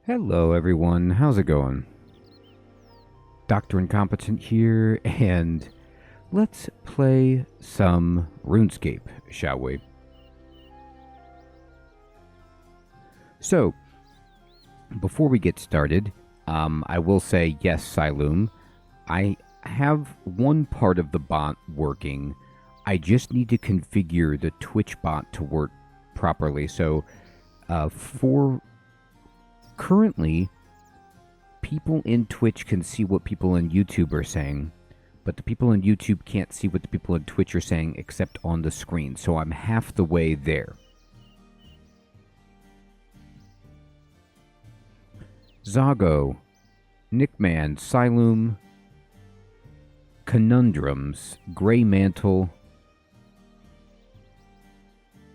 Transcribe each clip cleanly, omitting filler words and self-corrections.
Hello everyone, how's it going? Dr. Incompetent here, and let's play some RuneScape, shall we? So, before we get started, I will say, yes, Siloom, I have one part of the bot working. I just need to configure the Twitch bot to work properly. So, for currently, people in Twitch can see what people in YouTube are saying, but the people in YouTube can't see what the people in Twitch are saying except on the screen. So I'm half the way there. Zago, Nickman, Siloom, Conundrums, Grey Mantle,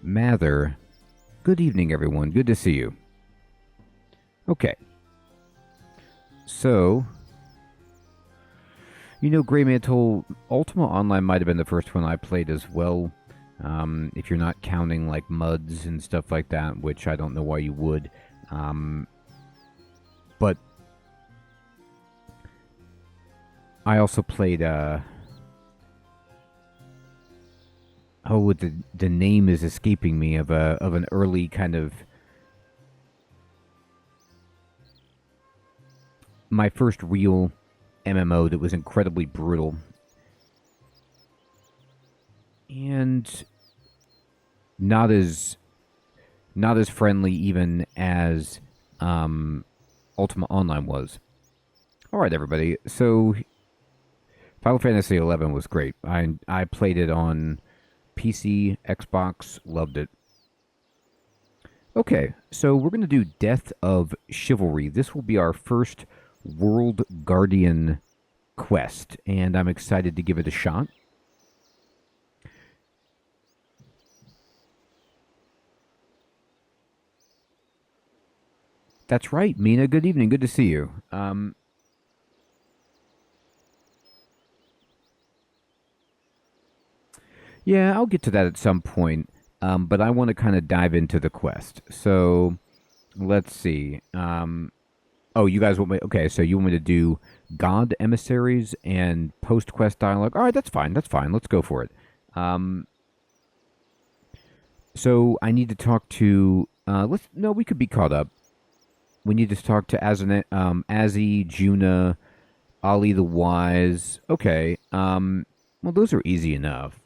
Mather. Good evening, everyone. Good to see you. Okay. So, you know, Grey Mantle, Ultima Online might have been the first one I played as well. If you're not counting like MUDs and stuff like that, which I don't know why you would. But I also played, the name is escaping me of an early kind of my first real MMO that was incredibly brutal. And not as friendly even as Ultima Online was. Alright everybody, so Final Fantasy XI was great. I played it on PC, Xbox, loved it. Okay, so we're going to do Death of Chivalry. This will be our first World Guardian quest, and I'm excited to give it a shot. That's right, Mina. Good evening. Good to see you. Yeah, I'll get to that at some point, but I want to kind of dive into the quest. So, let's see. Oh, you guys want me? Okay, so you want me to do God emissaries and post quest dialogue? All right, that's fine. That's fine. Let's go for it. So I need to talk to. No, we could be caught up. We need to talk to Azzy, Juna, Ali the Wise. Okay. Well, those are easy enough.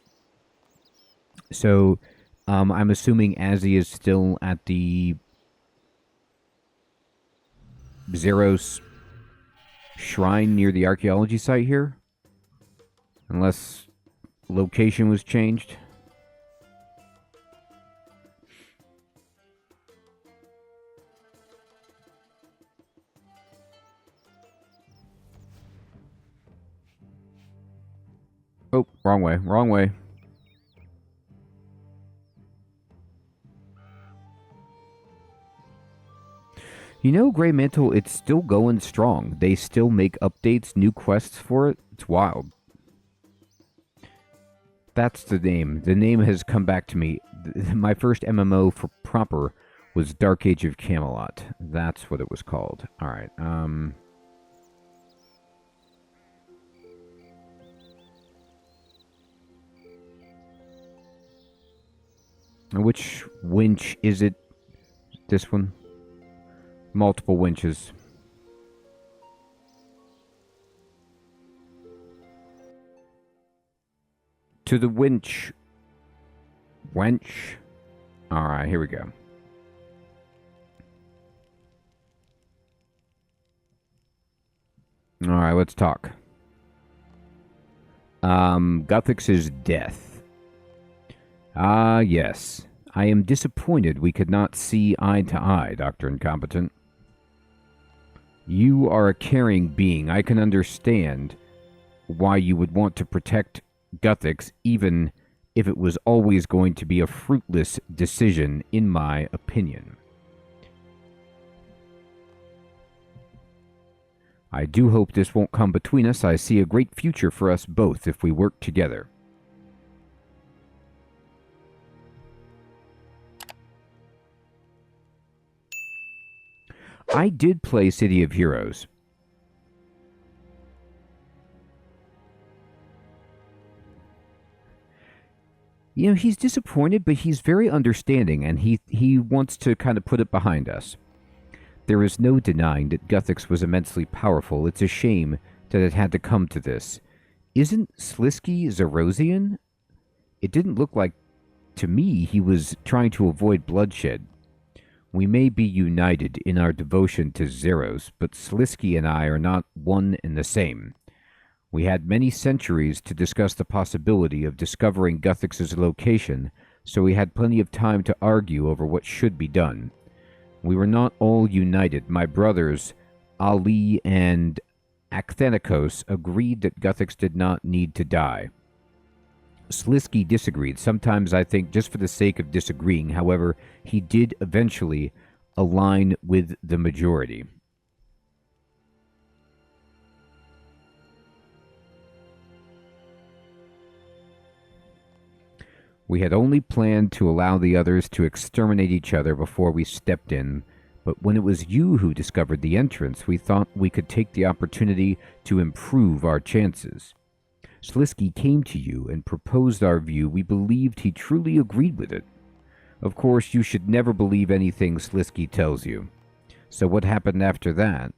So, I'm assuming Azzy is still at the Zeros shrine near the archaeology site here, unless location was changed. Oh, wrong way, wrong way. You know, Grey Mantle, it's still going strong. They still make updates, new quests for it. It's wild. That's the name. The name has come back to me. My first MMO for proper was Dark Age of Camelot. That's what it was called. All right. Which winch is it? This one? Multiple winches. To the winch. Wench. Alright, here we go. Alright, let's talk. Guthix's death. Ah, yes. I am disappointed we could not see eye to eye, Dr. Incompetent. You are a caring being. I can understand why you would want to protect Guthix, even if it was always going to be a fruitless decision, in my opinion. I do hope this won't come between us. I see a great future for us both if we work together. I did play City of Heroes. You know, he's disappointed, but he's very understanding, and he wants to kind of put it behind us. There is no denying that Guthix was immensely powerful. It's a shame that it had to come to this. Isn't Slisky Zerosian? It didn't look like, to me, he was trying to avoid bloodshed. We may be united in our devotion to Zeros, but Slisky and I are not one and the same. We had many centuries to discuss the possibility of discovering Guthix's location, so we had plenty of time to argue over what should be done. We were not all united. My brothers, Ali and Acthenikos, agreed that Guthix did not need to die. Slisky disagreed, sometimes I think just for the sake of disagreeing. However, he did eventually align with the majority. We had only planned to allow the others to exterminate each other before we stepped in, but when it was you who discovered the entrance, we thought we could take the opportunity to improve our chances. Slisky came to you and proposed our view. We believed he truly agreed with it. Of course, you should never believe anything Slisky tells you. So what happened after that?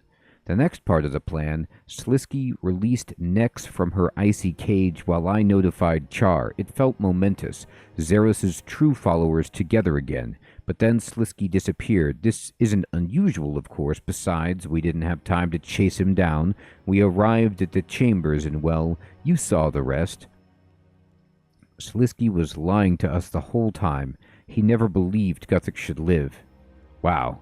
The next part of the plan, Slisky released Nex from her icy cage while I notified Char. It felt momentous, Zeros' true followers together again. But then Slisky disappeared. This isn't unusual, of course. Besides, we didn't have time to chase him down. We arrived at the chambers and, well, you saw the rest. Slisky was lying to us the whole time. He never believed Guthix should live. Wow.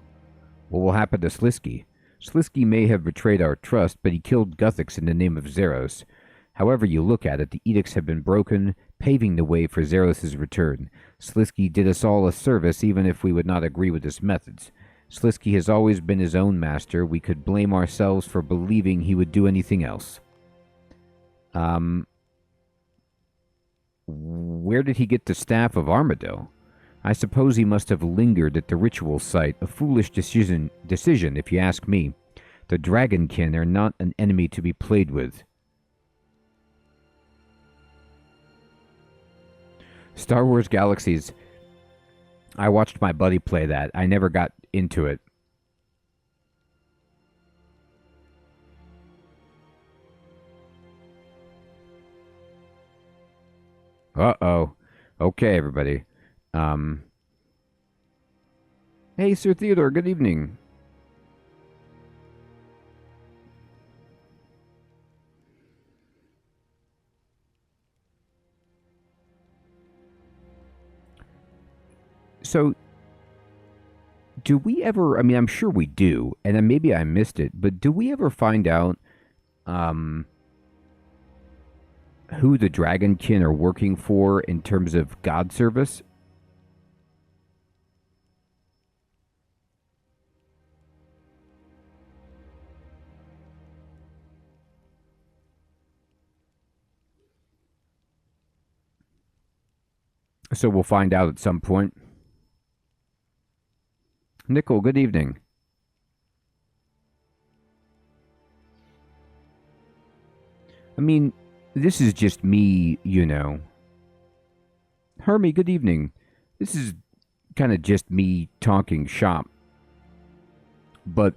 What will happen to Slisky? Slisky may have betrayed our trust, but he killed Guthix in the name of Zeros. However you look at it, the edicts have been broken, paving the way for Zeros' return. Slisky did us all a service, even if we would not agree with his methods. Slisky has always been his own master. We could blame ourselves for believing he would do anything else. Where did he get the Staff of Armadale? I suppose he must have lingered at the ritual site. A foolish decision, if you ask me. The Dragonkin are not an enemy to be played with. Star Wars Galaxies. I watched my buddy play that. I never got into it. Uh-oh. Okay, everybody. Hey, Sir Theodore, good evening. So, do we ever, I mean, I'm sure we do, and then maybe I missed it, but do we ever find out, who the Dragonkin are working for in terms of God service? So we'll find out at some point. Nickel, good evening. I mean, this is just me, you know. Hermie, good evening. This is kind of just me talking shop. But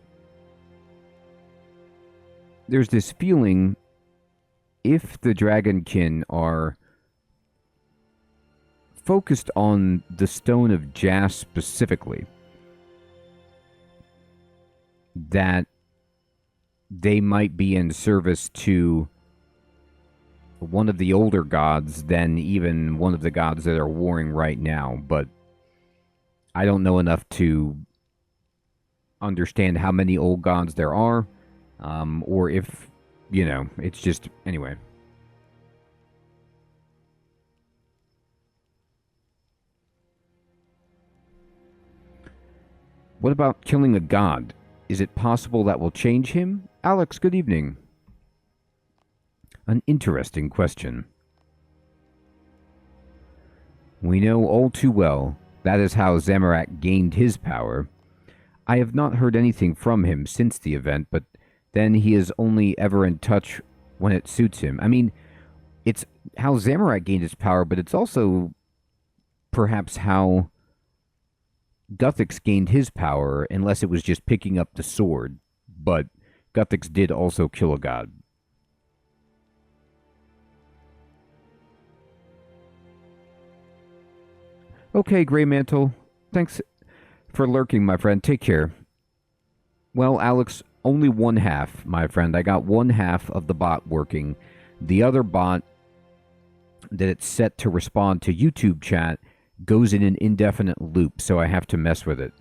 there's this feeling, if the Dragonkin are focused on the Stone of Jas specifically, that they might be in service to one of the older gods than even one of the gods that are warring right now. But I don't know enough to understand how many old gods there are, or if, you know, it's just, anyway. What about killing a god? Is it possible that will change him? Alex, good evening. An interesting question. We know all too well that is how Zamorak gained his power. I have not heard anything from him since the event, but then he is only ever in touch when it suits him. I mean, it's how Zamorak gained his power, but it's also perhaps how Guthix gained his power, unless it was just picking up the sword. But Guthix did also kill a god. Okay, Grey Mantle. Thanks for lurking, my friend. Take care. Well, Alex, only one half, my friend. I got one half of the bot working. The other bot that it's set to respond to YouTube chat goes in an indefinite loop, so I have to mess with it.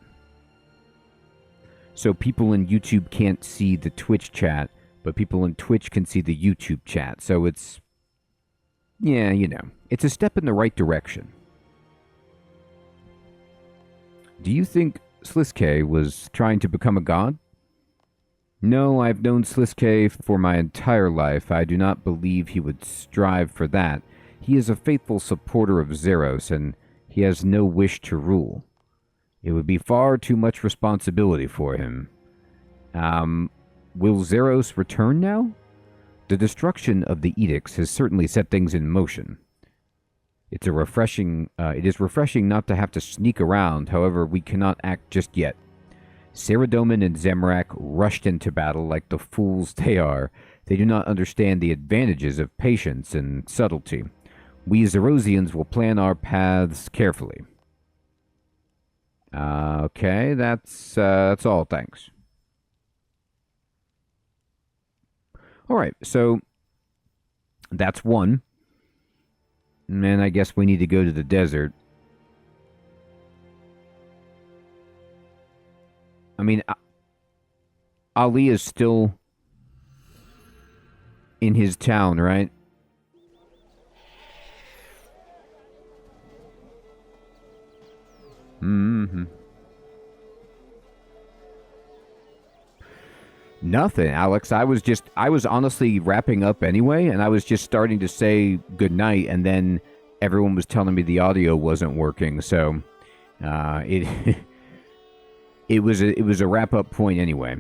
So people in YouTube can't see the Twitch chat, but people in Twitch can see the YouTube chat. So it's, yeah, you know, it's a step in the right direction. Do you think Sliske was trying to become a god? No, I've known Sliske for my entire life. I do not believe he would strive for that. He is a faithful supporter of Zeros, and he has no wish to rule. It would be far too much responsibility for him. Will Zeros return now? The destruction of the edicts has certainly set things in motion. It is refreshing not to have to sneak around. However, we cannot act just yet. Saradomin and Zamorak rushed into battle like the fools they are. They do not understand the advantages of patience and subtlety. We Zerosians will plan our paths carefully. Okay, that's all, thanks. Alright, so that's one. And I guess we need to go to the desert. I mean, Ali is still in his town, right? Mm-hmm. Nothing, Alex. I was honestly wrapping up anyway, and I was just starting to say goodnight, and then everyone was telling me the audio wasn't working, so it it was a wrap-up point anyway.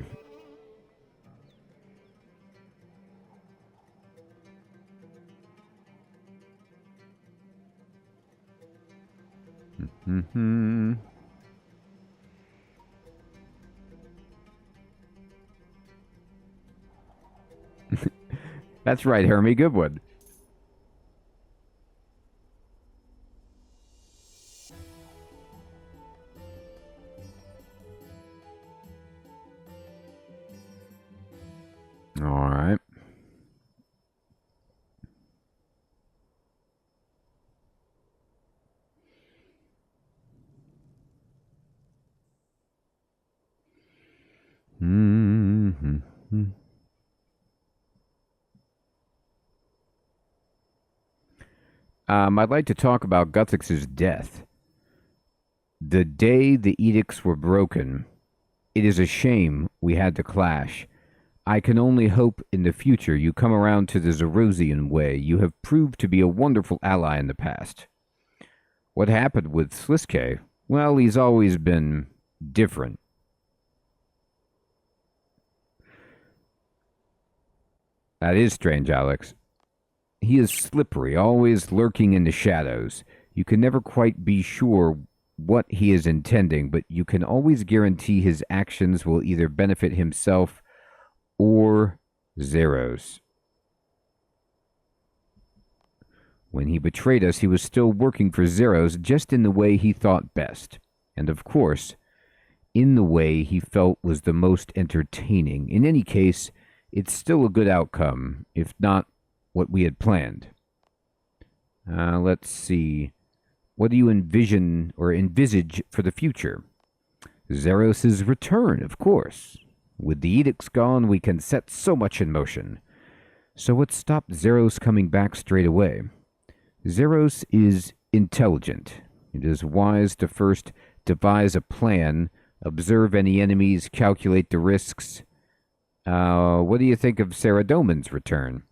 Mm-hmm. That's right, Hermie Goodwood. All right. Mm-hmm. I'd like to talk about Guthix's death. The day the edicts were broken, it is a shame we had to clash. I can only hope in the future you come around to the Zerosian way. You have proved to be a wonderful ally in the past. What happened with Sliske? Well, he's always been different. That is strange, Alex. He is slippery, always lurking in the shadows. You can never quite be sure what he is intending, but you can always guarantee his actions will either benefit himself or Zeros. When he betrayed us, he was still working for Zeros, just in the way he thought best. And of course, in the way he felt was the most entertaining. In any case, it's still a good outcome, if not what we had planned. Let's see. What do you envision or envisage for the future? Zeros' return, of course. With the edicts gone, we can set so much in motion. So what stopped Zeros coming back straight away? Zeros is intelligent. It is wise to first devise a plan, observe any enemies, calculate the risks. What do you think of Saradomin's return?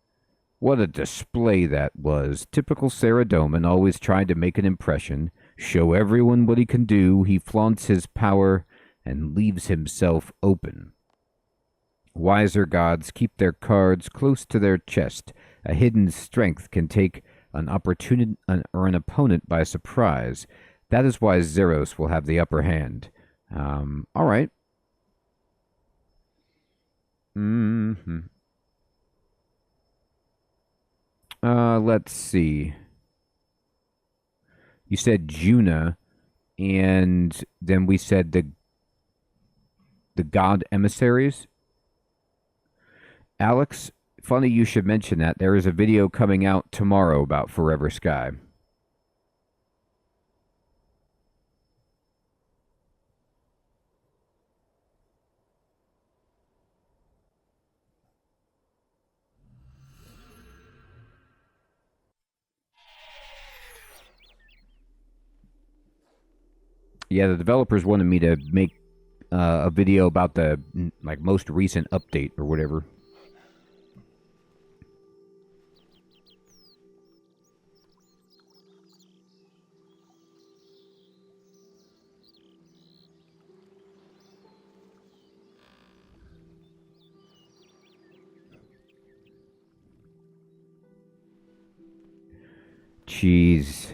What a display that was. Typical Saradomin, always trying to make an impression, show everyone what he can do. He flaunts his power and leaves himself open. Wiser gods keep their cards close to their chest. A hidden strength can take an opportunity or an opponent by surprise. That is why Zeros will have the upper hand. All right. Let's see. You said Juna, and then we said the god emissaries. Alex, funny you should mention that. There is a video coming out tomorrow about Forever Sky. Yeah, the developers wanted me to make a video about the most recent update or whatever. Cheese.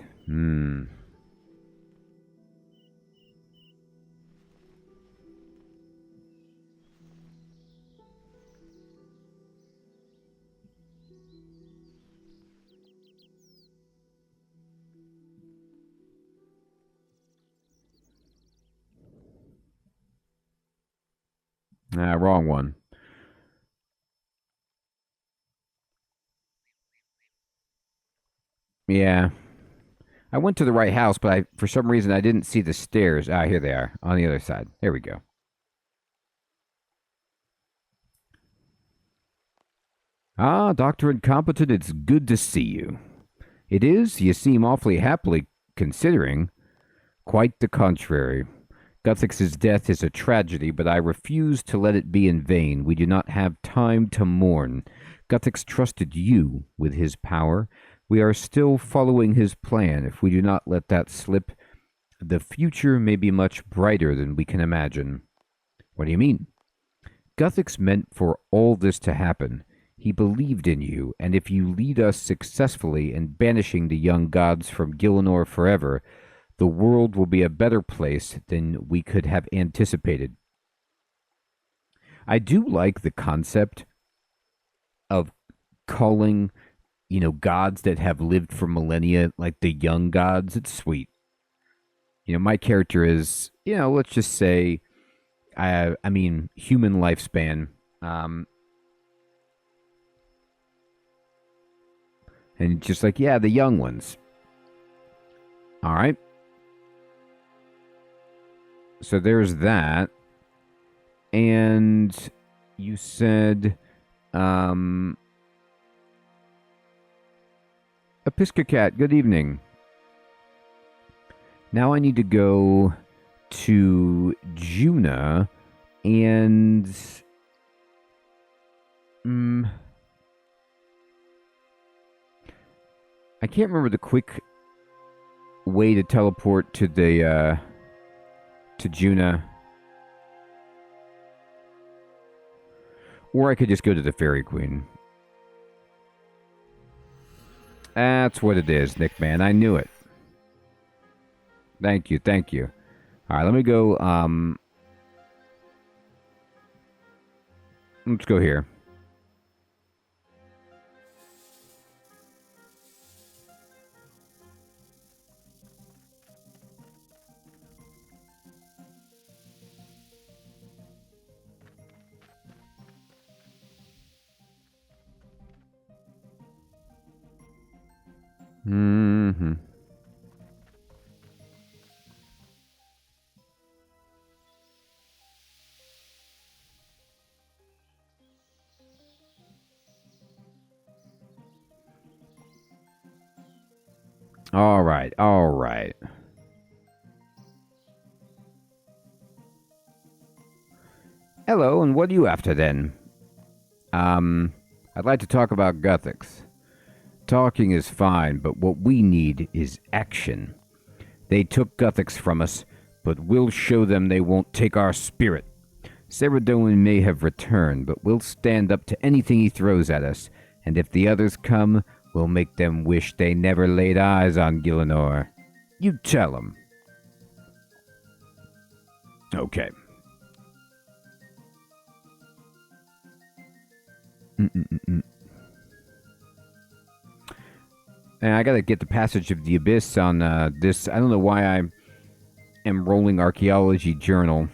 Wrong one. Yeah. I went to the right house, but for some reason I didn't see the stairs. Here they are on the other side. There we go. Dr. Incompetent, it's good to see you. It is? You seem awfully happily considering. Quite the contrary. Guthix's death is a tragedy, but I refuse to let it be in vain. We do not have time to mourn. Guthix trusted you with his power. We are still following his plan. If we do not let that slip, the future may be much brighter than we can imagine. What do you mean? Guthix meant for all this to happen. He believed in you, and if you lead us successfully in banishing the young gods from Gielinor forever, the world will be a better place than we could have anticipated. I do like the concept of calling, gods that have lived for millennia like the young gods. It's sweet. My character is, let's just say, human lifespan. And just like, yeah, the young ones. All right. So there's that. And you said, Episcocat, good evening. Now I need to go to Juna and... I can't remember the quick way to teleport to the to Juna. Or I could just go to the Fairy Queen. That's what it is, Nick Man. I knew it. Thank you, thank you. Alright, let me go let's go here. All right, all right. Hello, and what are you after then? I'd like to talk about Guthix. Talking is fine, but what we need is action. They took Guthix from us, but we'll show them they won't take our spirit. Saradomin may have returned, but we'll stand up to anything he throws at us, and if the others come, we'll make them wish they never laid eyes on Gielinor. You tell them. Okay. And I gotta get the Passage of the Abyss on this. I don't know why I am rolling Archaeology Journal.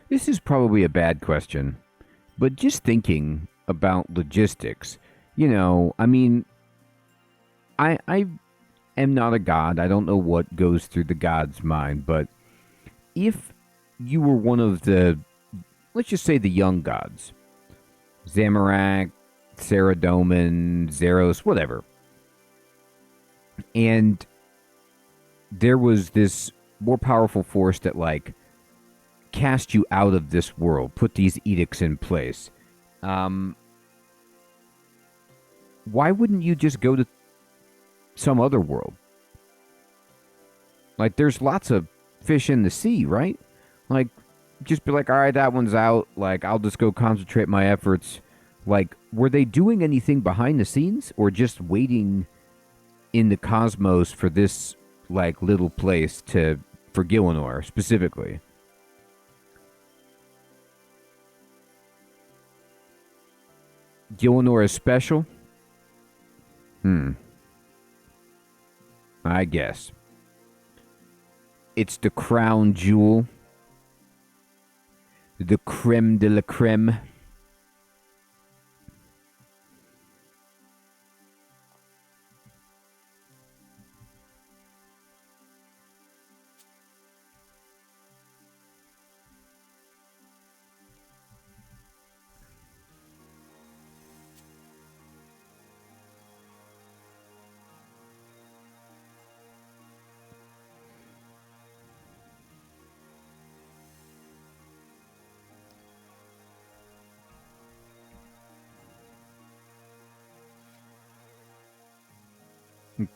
This is probably a bad question, but just thinking about logistics, I mean, I am not a god. I don't know what goes through the god's mind, but if you were one of the, let's just say the young gods, Zamorak, Saradomin, Zeros, whatever, and there was this more powerful force that, like, cast you out of this world, put these edicts in place, why wouldn't you just go to some other world? Like, there's lots of fish in the sea, right? Like, just be like, all right, that one's out. Like, I'll just go concentrate my efforts. Like, were they doing anything behind the scenes, or just waiting in the cosmos for this, like, little place for Gielinor specifically? Gielinor is special? I guess. It's the crown jewel. The creme de la creme.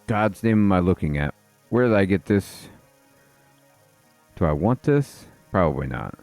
God's name am I looking at? Where did I get this? Do I want this? Probably not.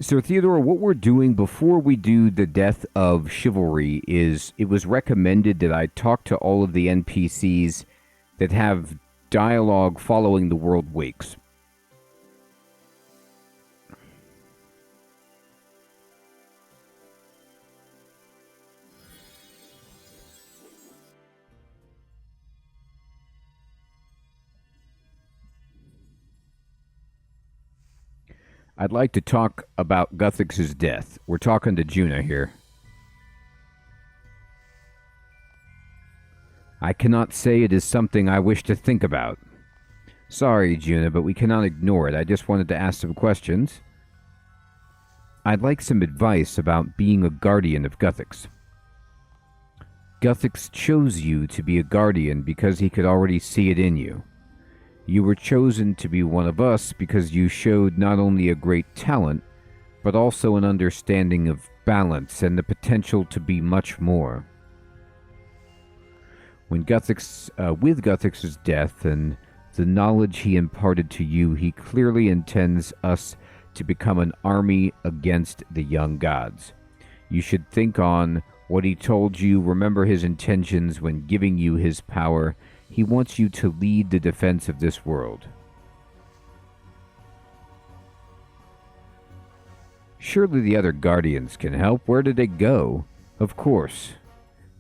So, Theodore, what we're doing before we do the death of Chivalry is it was recommended that I talk to all of the NPCs that have dialogue following the world wakes. I'd like to talk about Guthix's death. We're talking to Juna here. I cannot say it is something I wish to think about. Sorry, Juna, but we cannot ignore it. I just wanted to ask some questions. I'd like some advice about being a guardian of Guthix. Guthix chose you to be a guardian because he could already see it in you. You were chosen to be one of us because you showed not only a great talent, but also an understanding of balance and the potential to be much more. With Guthix's death and the knowledge he imparted to you, he clearly intends us to become an army against the young gods. You should think on what he told you, remember his intentions when giving you his power. He wants you to lead the defense of this world. Surely the other guardians can help. Where did they go? Of course.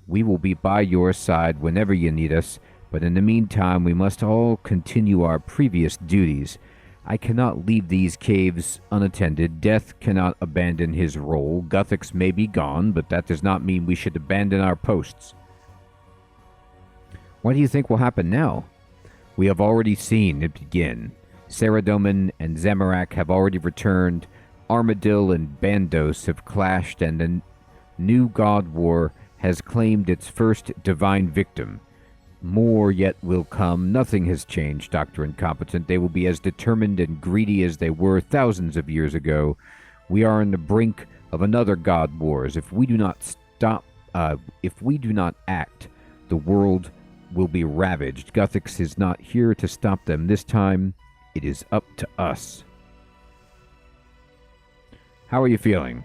We will be by your side whenever you need us, but in the meantime we must all continue our previous duties. I cannot leave these caves unattended. Death cannot abandon his role. Guthix may be gone, but that does not mean we should abandon our posts. What do you think will happen now? We have already seen it begin. Saradomin and Zamorak have already returned. Armadil and Bandos have clashed, and the new God War has claimed its first divine victim. More yet will come. Nothing has changed, Dr. Incompetent. They will be as determined and greedy as they were thousands of years ago. We are on the brink of another God Wars. If we do not act, the world will be ravaged. Guthix is not here to stop them this time. It is up to us. How are you feeling?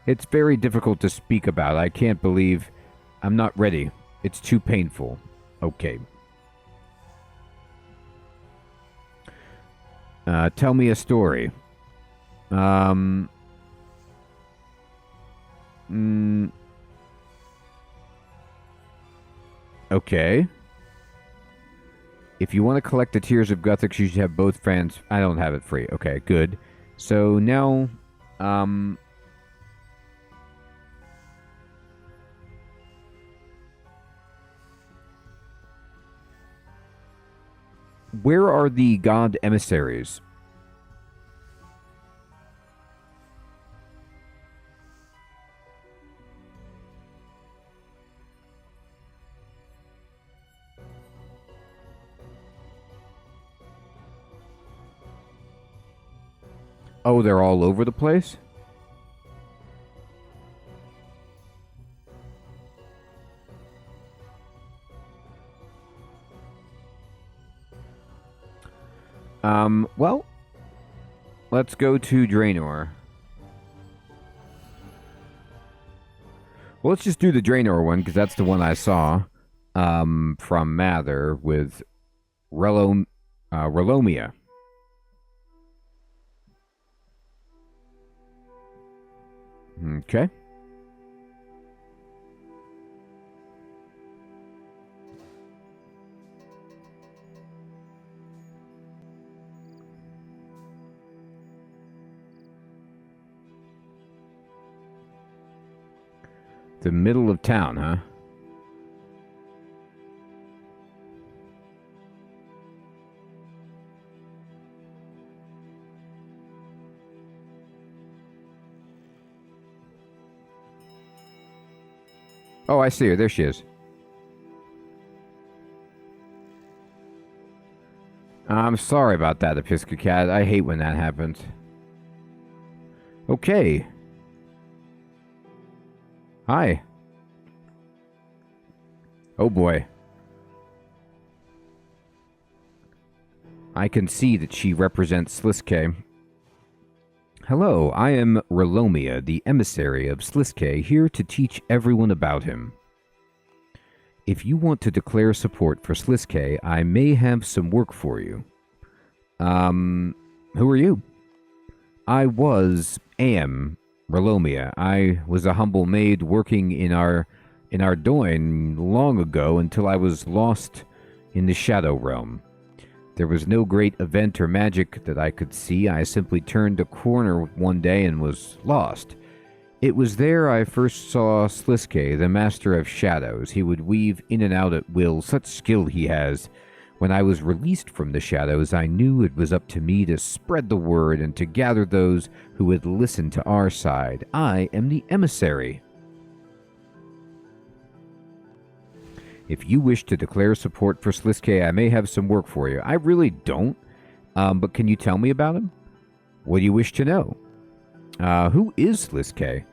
It's very difficult to speak about. I can't believe I'm not ready. It's too painful. Okay. Tell me a story. Okay. If you want to collect the Tears of Guthix, you should have both fans. I don't have it free. Okay, good. So now, where are the god emissaries? Oh, they're all over the place? Well, let's go to Draenor. Well, let's just do the Draenor one, because that's the one I saw, from Mather with Relomia. Okay. The middle of town, huh? Oh, I see her. There she is. I'm sorry about that, Episcocat. I hate when that happens. Okay. Hi. Oh boy. I can see that she represents Sliske. Hello, I am Relomia, the emissary of Sliske, here to teach everyone about him. If you want to declare support for Sliske, I may have some work for you. Who are you? I am Relomia. I was a humble maid working in our Doin long ago until I was lost in the Shadow Realm. There was no great event or magic that I could see. I simply turned a corner one day and was lost. It was there I first saw Sliske, the Master of Shadows. He would weave in and out at will, such skill he has. When I was released from the shadows, I knew it was up to me to spread the word and to gather those who would listen to our side. I am the emissary. If you wish to declare support for Sliske, I may have some work for you. I really don't, but can you tell me about him? What do you wish to know? Who is Sliske?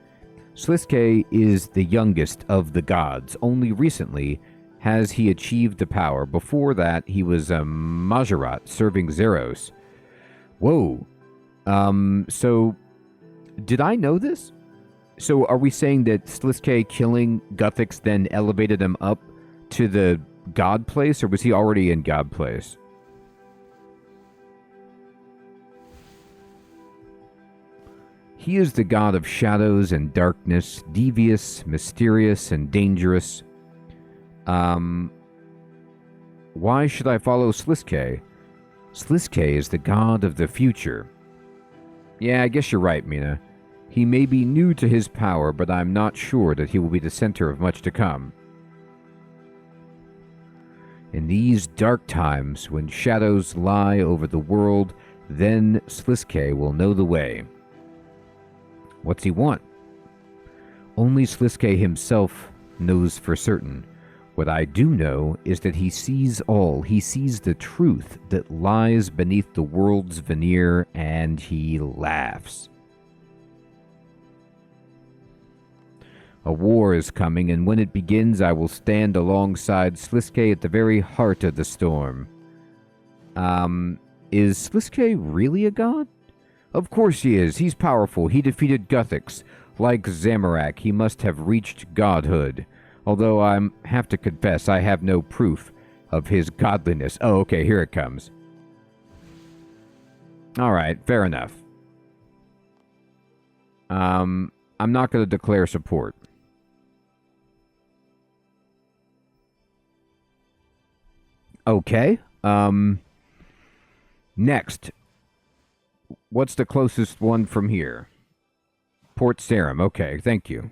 Sliske is the youngest of the gods. Only recently has he achieved the power. Before that, he was a Majorat serving Zeros. Whoa. So, did I know this? So, are we saying that Sliske killing Guthix then elevated him up to the God place, or was he already in God place? He is the god of shadows and darkness, devious, mysterious, and dangerous. Why should I follow Sliske? Sliske is the god of the future. Yeah, I guess you're right, Mina. He may be new to his power, but I'm not sure that he will be the center of much to come. In these dark times, when shadows lie over the world, then Sliske will know the way. What's he want? Only Sliske himself knows for certain. What I do know is that he sees all. He sees the truth that lies beneath the world's veneer, and he laughs. A war is coming, and when it begins, I will stand alongside Sliske at the very heart of the storm. Is Sliske really a god? Of course he is. He's powerful. He defeated Guthix. Like Zamorak, he must have reached godhood. Although I have to confess, I have no proof of his godliness. Oh, okay, here it comes. Alright, fair enough. I'm not going to declare support. Okay. Next. What's the closest one from here? Port Sarum. Okay, thank you.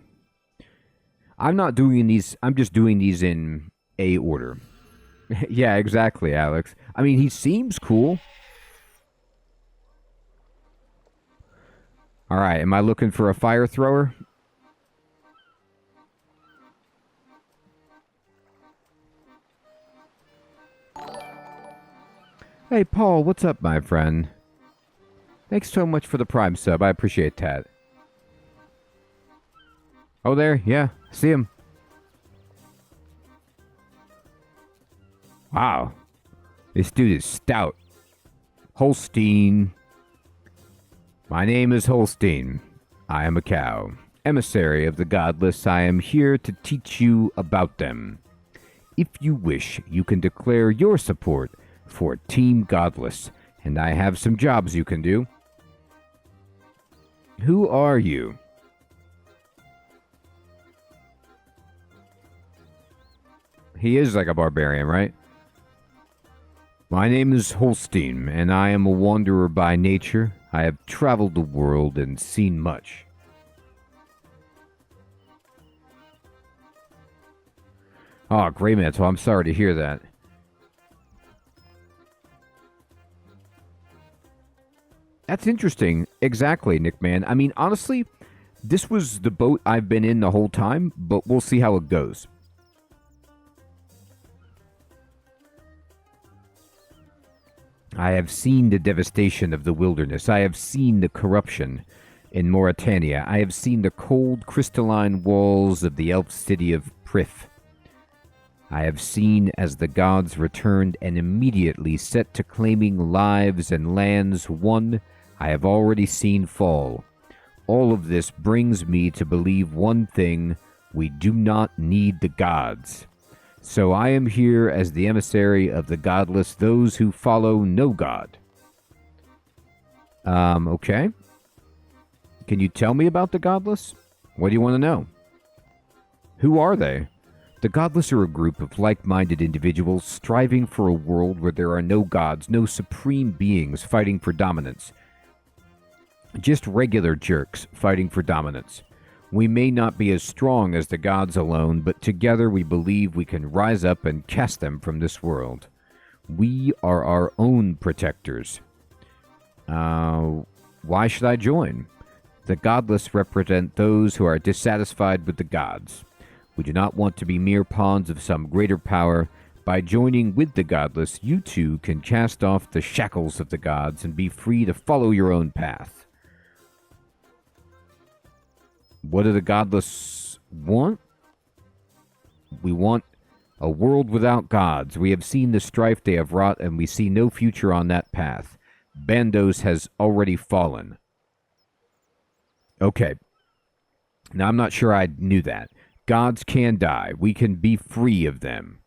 I'm not doing these. I'm just doing these in A order. Yeah, exactly, Alex. I mean, he seems cool. All right, am I looking for a fire thrower? Hey, Paul, what's up, my friend? Thanks so much for the Prime sub. I appreciate that. Oh, there? Yeah, see him. Wow. This dude is stout. Holstein. My name is Holstein. I am a cow. Emissary of the godless, I am here to teach you about them. If you wish, you can declare your support for Team Godless, and I have some jobs you can do. Who are you? He is like a barbarian, right? My name is Holstein, and I am a wanderer by nature. I have traveled the world and seen much. Oh, great, man. So I'm sorry to hear that. That's interesting. Exactly, Nick, man. I mean, honestly, this was the boat I've been in the whole time, but we'll see how it goes. I have seen the devastation of the wilderness. I have seen the corruption in Mauritania. I have seen the cold, crystalline walls of the elf city of Prith. I have seen as the gods returned and immediately set to claiming lives and lands won. I have already seen fall. All of this brings me to believe one thing: we do not need the gods. So I am here as the emissary of the godless, those who follow no god. Okay. Can you tell me about the godless? What do you want to know? Who are they? The godless are a group of like-minded individuals striving for a world where there are no gods, no supreme beings fighting for dominance. Just regular jerks fighting for dominance. We may not be as strong as the gods alone, but together we believe we can rise up and cast them from this world. We are our own protectors. Why should I join? The godless represent those who are dissatisfied with the gods. We do not want to be mere pawns of some greater power. By joining with the godless, you too can cast off the shackles of the gods and be free to follow your own path. What do the godless want? We want a world without gods. We have seen the strife they have wrought, and we see no future on that path. Bandos has already fallen. Okay. Now, I'm not sure I knew that. Gods can die. We can be free of them.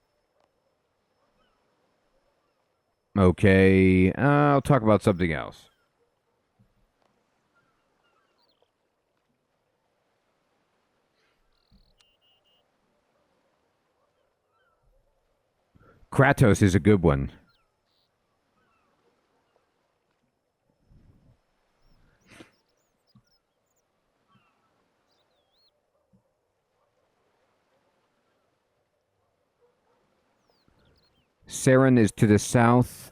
Okay. I'll talk about something else. Kratos is a good one. Saren is to the south.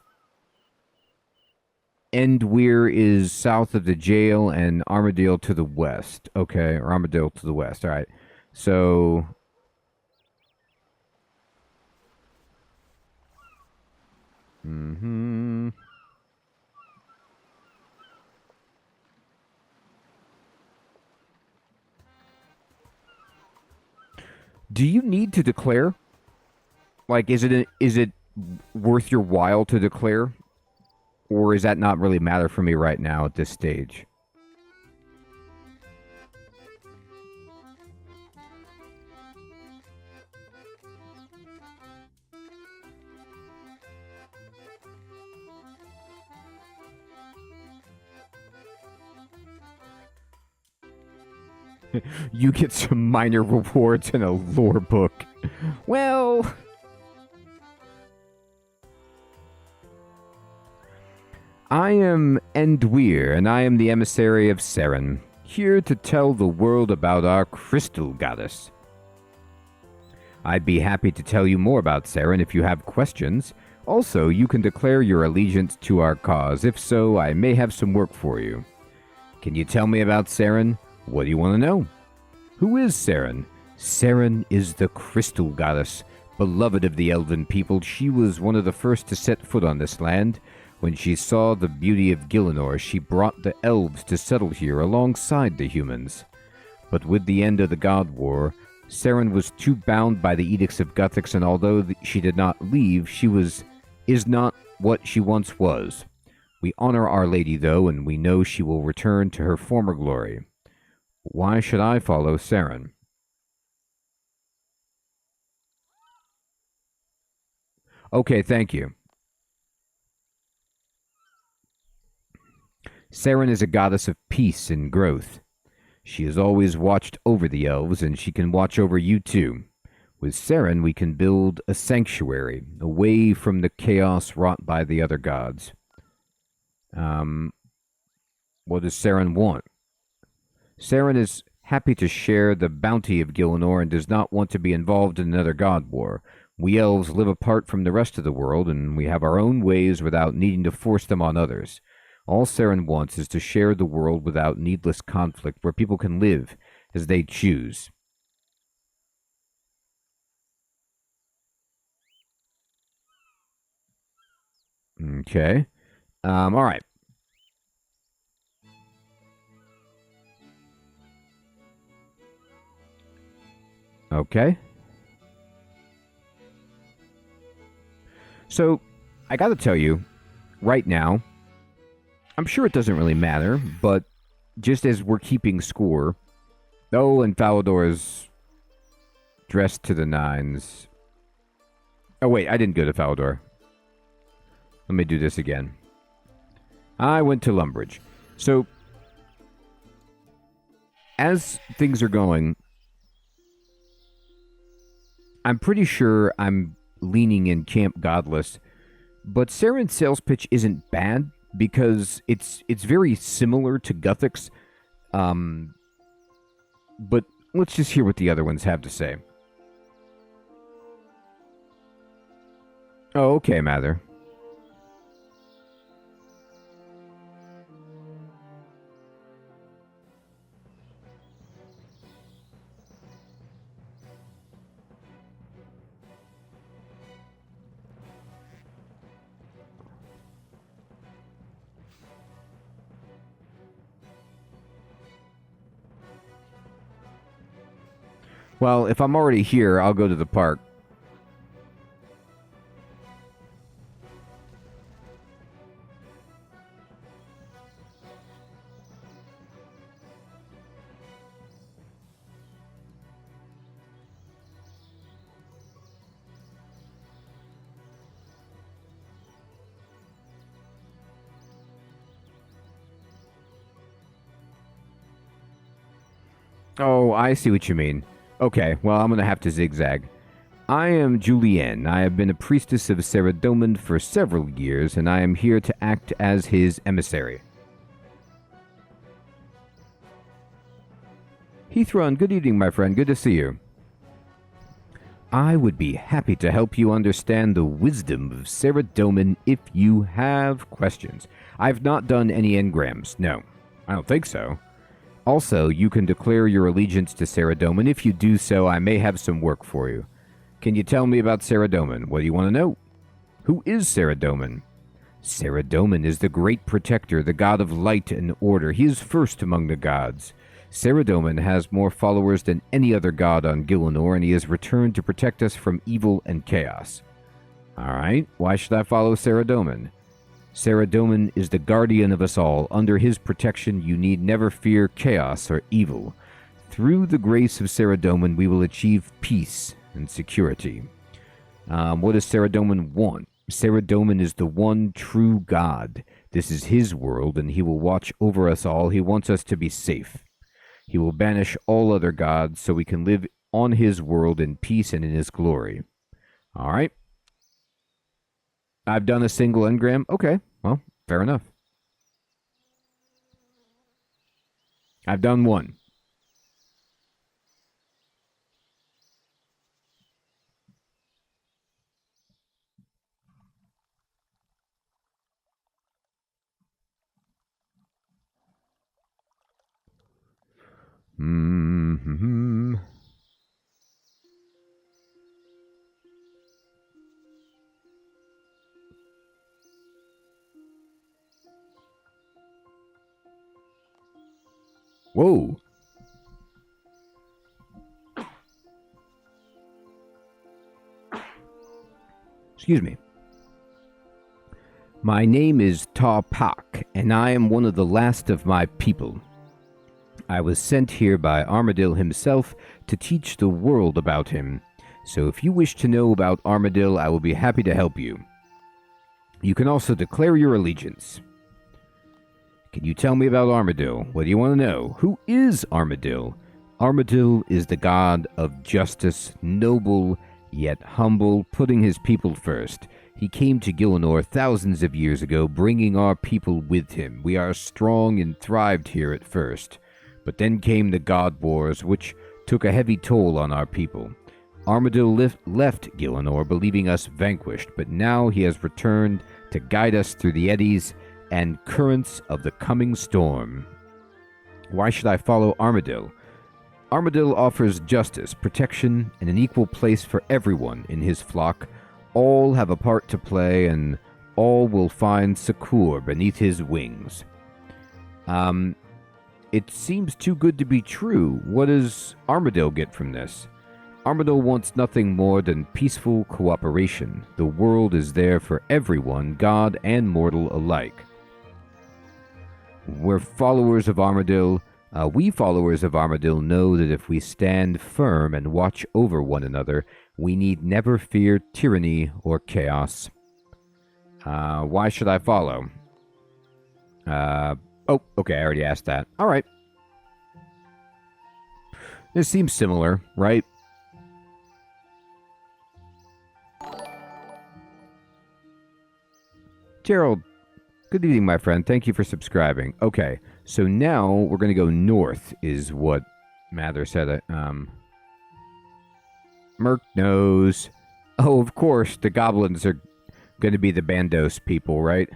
Endweir is south of the jail, and Armadale to the west. Okay, or Armadale to the west. All right. So... Mm-hmm. Do you need to declare? Like, is it worth your while to declare? Or is that not really matter for me right now at this stage? You get some minor rewards in a lore book. Well... I am Endweir, and I am the emissary of Saren, here to tell the world about our crystal goddess. I'd be happy to tell you more about Saren if you have questions. Also, you can declare your allegiance to our cause. If so, I may have some work for you. Can you tell me about Saren? What do you want to know? Who is Saren? Saren is the crystal goddess, beloved of the elven people. She was one of the first to set foot on this land. When she saw the beauty of Gielinor, she brought the elves to settle here alongside the humans. But with the end of the God War, Saren was too bound by the edicts of Guthix, and although she did not leave, is not what she once was. We honor Our Lady, though, and we know she will return to her former glory. Why should I follow Saren? Okay, thank you. Saren is a goddess of peace and growth. She has always watched over the elves, and she can watch over you too. With Saren, we can build a sanctuary, away from the chaos wrought by the other gods. What does Saren want? Saren is happy to share the bounty of Gielinor and does not want to be involved in another god war. We elves live apart from the rest of the world, and we have our own ways without needing to force them on others. All Saren wants is to share the world without needless conflict, where people can live as they choose. Okay. All right. Okay. So, I gotta tell you, right now, I'm sure it doesn't really matter, but just as we're keeping score... Oh, and Falador is dressed to the nines. Oh, wait, I didn't go to Falador. Let me do this again. I went to Lumbridge. So, as things are going, I'm pretty sure I'm leaning in Camp Godless, but Saren's sales pitch isn't bad, because it's very similar to Guthix, but let's just hear what the other ones have to say. Oh, okay, Mather. Well, if I'm already here, I'll go to the park. Oh, I see what you mean. Okay, well, I'm going to have to zigzag. I am Julienne. I have been a priestess of Saradomin for several years, and I am here to act as his emissary. Heathron, good evening, my friend. Good to see you. I would be happy to help you understand the wisdom of Saradomin if you have questions. I've not done any engrams. No, I don't think so. Also, you can declare your allegiance to Saradomin. If you do so, I may have some work for you. Can you tell me about Saradomin? What do you want to know? Who is Saradomin? Saradomin is the great protector, the god of light and order. He is first among the gods. Saradomin has more followers than any other god on Gielinor, and he has returned to protect us from evil and chaos. Alright, why should I follow Saradomin? Saradomin is the guardian of us all. Under his protection, you need never fear chaos or evil. Through the grace of Saradomin, we will achieve peace and security. What does Saradomin want? Saradomin is the one true god. This is his world, and he will watch over us all. He wants us to be safe. He will banish all other gods so we can live on his world in peace and in his glory. All right. I've done a single engram. Okay, well, fair enough. I've done one. Mm-hmm. Whoa. Excuse me. My name is Ta Pak, and I am one of the last of my people. I was sent here by Armadil himself to teach the world about him. So if you wish to know about Armadil, I will be happy to help you. You can also declare your allegiance. Can you tell me about Armadil? What do you want to know? Who is Armadil? Armadil is the god of justice, noble yet humble, putting his people first. He came to Gielinor thousands of years ago, bringing our people with him. We are strong and thrived here at first. But then came the God Wars, which took a heavy toll on our people. Armadil left Gielinor, believing us vanquished, but now he has returned to guide us through the eddies and currents of the coming storm. Why should I follow Armadil? Armadil offers justice, protection, and an equal place for everyone in his flock. All have a part to play, and all will find succour beneath his wings. It seems too good to be true. What does Armadil get from this? Armadil wants nothing more than peaceful cooperation. The world is there for everyone, god and mortal alike. We followers of Armadil know that if we stand firm and watch over one another, we need never fear tyranny or chaos. Why should I follow? Oh, okay, I already asked that. All right. This seems similar, right? Gerald, good evening, my friend. Thank you for subscribing. Okay, so now we're going to go north, is what Mather said. Merc knows. Oh, of course, the goblins are going to be the Bandos people, right?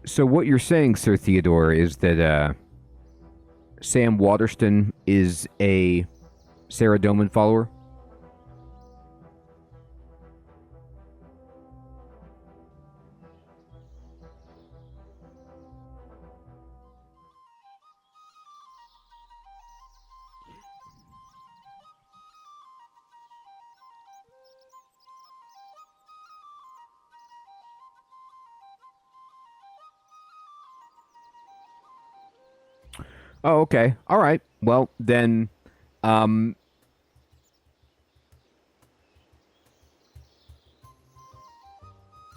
So what you're saying, Sir Theodore, is that Sam Waterston is a Saradomin follower? Oh, okay. All right. Well, then,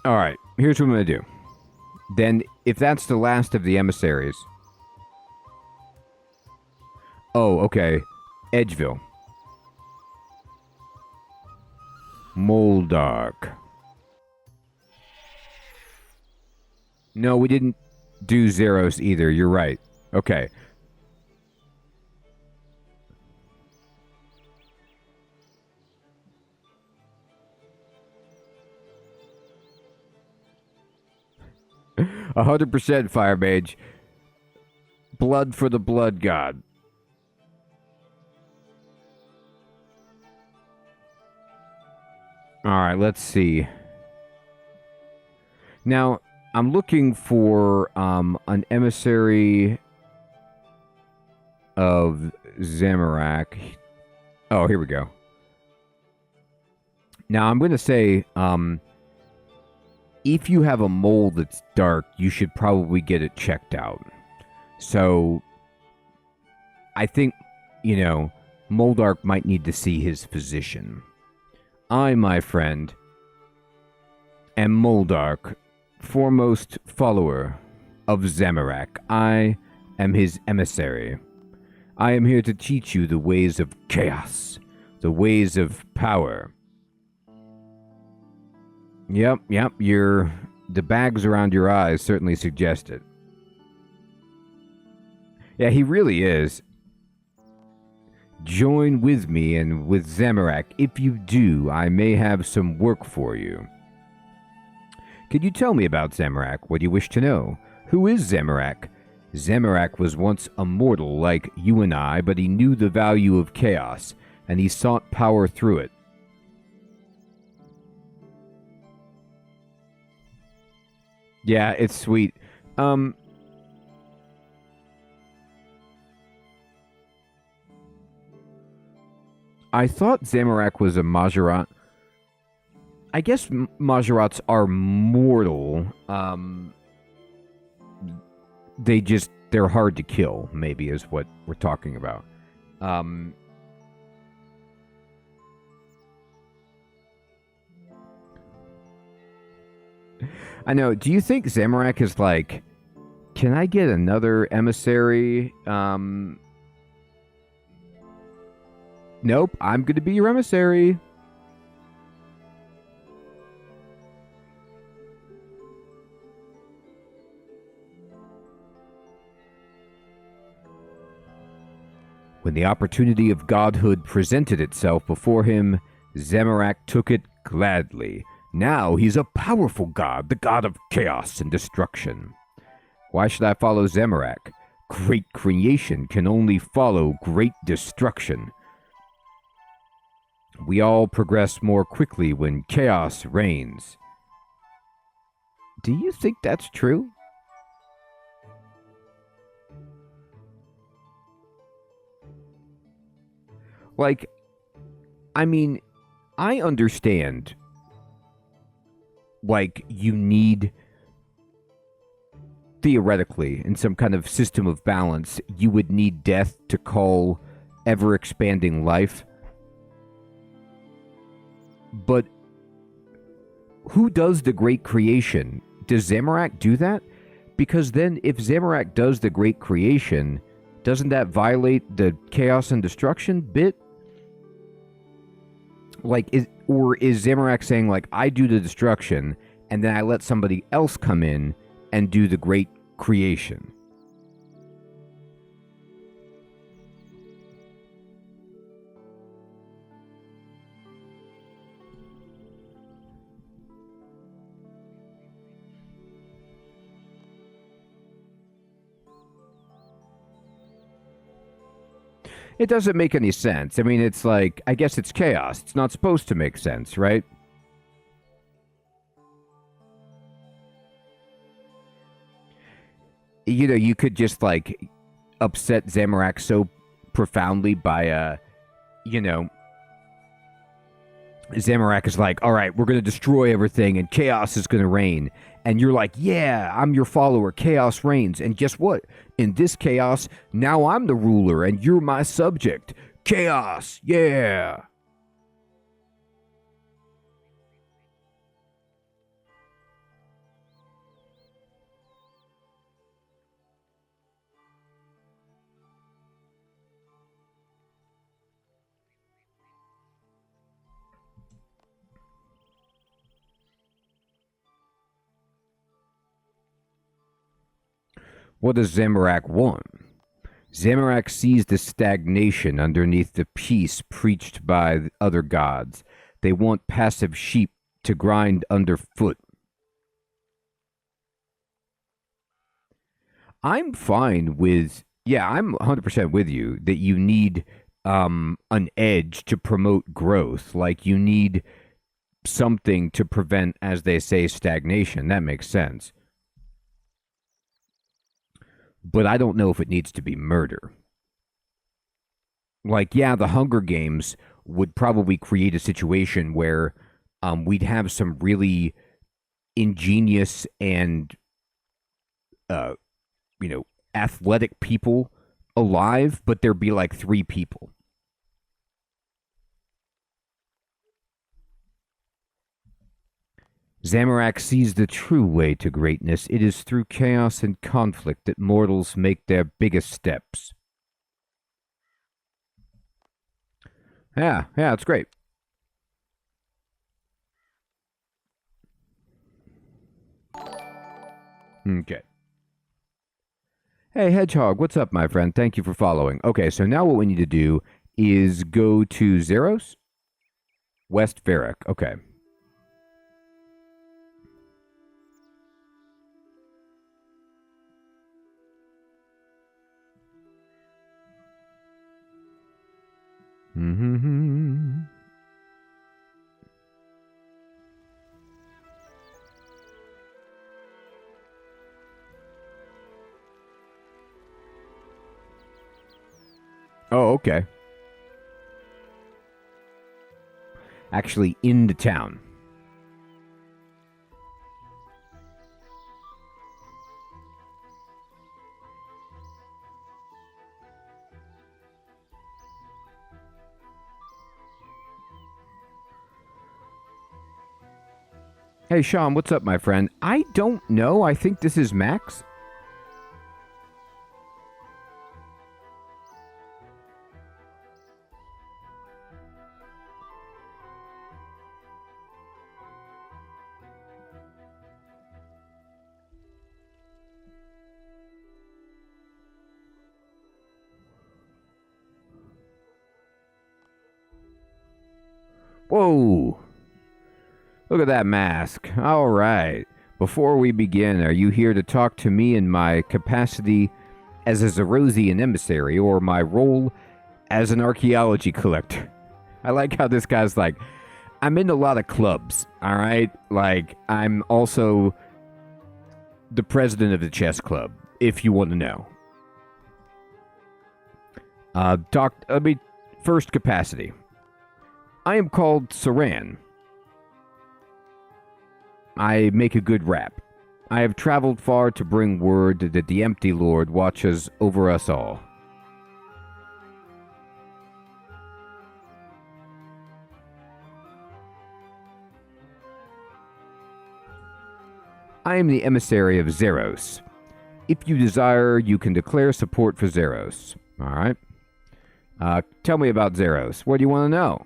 Alright, here's what I'm going to do. Then, if that's the last of the emissaries... Oh, okay. Edgeville. Moldark. No, we didn't do Zeros either. You're right. Okay. $100% Fire Mage. Blood for the Blood God. Alright, let's see. Now, I'm looking for an emissary of Zamorak. Oh, here we go. Now, I'm going to say, if you have a mole that's dark, you should probably get it checked out. So, I think, you know, Moldark might need to see his physician. I, my friend, am Moldark, foremost follower of Zamorak. I am his emissary. I am here to teach you the ways of chaos, the ways of power. Yep, the bags around your eyes certainly suggest it. Yeah, he really is. Join with me and with Zamorak. If you do, I may have some work for you. Could you tell me about Zamorak? What do you wish to know? Who is Zamorak? Zamorak was once a mortal like you and I, but he knew the value of chaos, and he sought power through it. Yeah, it's sweet. I thought Zamorak was a Majorat. I guess Majorats are mortal. They're hard to kill, maybe, is what we're talking about. I know. Do you think Zamorak is like, can I get another emissary? Nope, I'm going to be your emissary. When the opportunity of godhood presented itself before him, Zamorak took it gladly. Now he's a powerful god, the god of chaos and destruction. Why should I follow Zamorak? Great creation can only follow great destruction. We all progress more quickly when chaos reigns. Do you think that's true? Like, I mean, I understand, like, you need, theoretically, in some kind of system of balance, you would need death to call ever-expanding life. But who does the great creation? Does Zamorak do that? Because then if Zamorak does the great creation, doesn't that violate the chaos and destruction bit? Like, is Zamorak saying, like, I do the destruction, and then I let somebody else come in and do the great creation? It doesn't make any sense. I mean, it's like, I guess it's chaos. It's not supposed to make sense, right? You know, you could just, like, upset Zamorak so profoundly by, Zamorak is like, all right, we're going to destroy everything and chaos is going to reign. And you're like, yeah, I'm your follower. Chaos reigns. And guess what? In this chaos, now I'm the ruler and you're my subject. Chaos. Yeah. What does Zamorak want? Zamorak sees the stagnation underneath the peace preached by other gods. They want passive sheep to grind underfoot. I'm fine with, yeah, I'm 100% with you that you need an edge to promote growth. Like you need something to prevent, as they say, stagnation. That makes sense. But I don't know if it needs to be murder. Like, yeah, the Hunger Games would probably create a situation where we'd have some really ingenious and, uh, athletic people alive, but there'd be like 3 people. Zamorak sees the true way to greatness. It is through chaos and conflict that mortals make their biggest steps. Yeah, it's great. Okay. Hey, Hedgehog, what's up, my friend? Thank you for following. Okay, so now what we need to do is go to Zeros, West Varric. Okay. Mm-hmm. Oh, okay. Actually, in the town. Hey, Sean, what's up, my friend? I don't know. I think this is Max. Whoa. Look at that mask. All right. Before we begin, are you here to talk to me in my capacity as a Zerosian emissary or my role as an archaeology collector? I like how this guy's like, I'm in a lot of clubs, all right? Like, I'm also the president of the chess club, if you want to know. First capacity. I am called Saran. I make a good rap. I have traveled far to bring word that the Empty Lord watches over us all. I am the emissary of Zeros. If you desire, you can declare support for Zeros. All right. Tell me about Zeros. What do you want to know?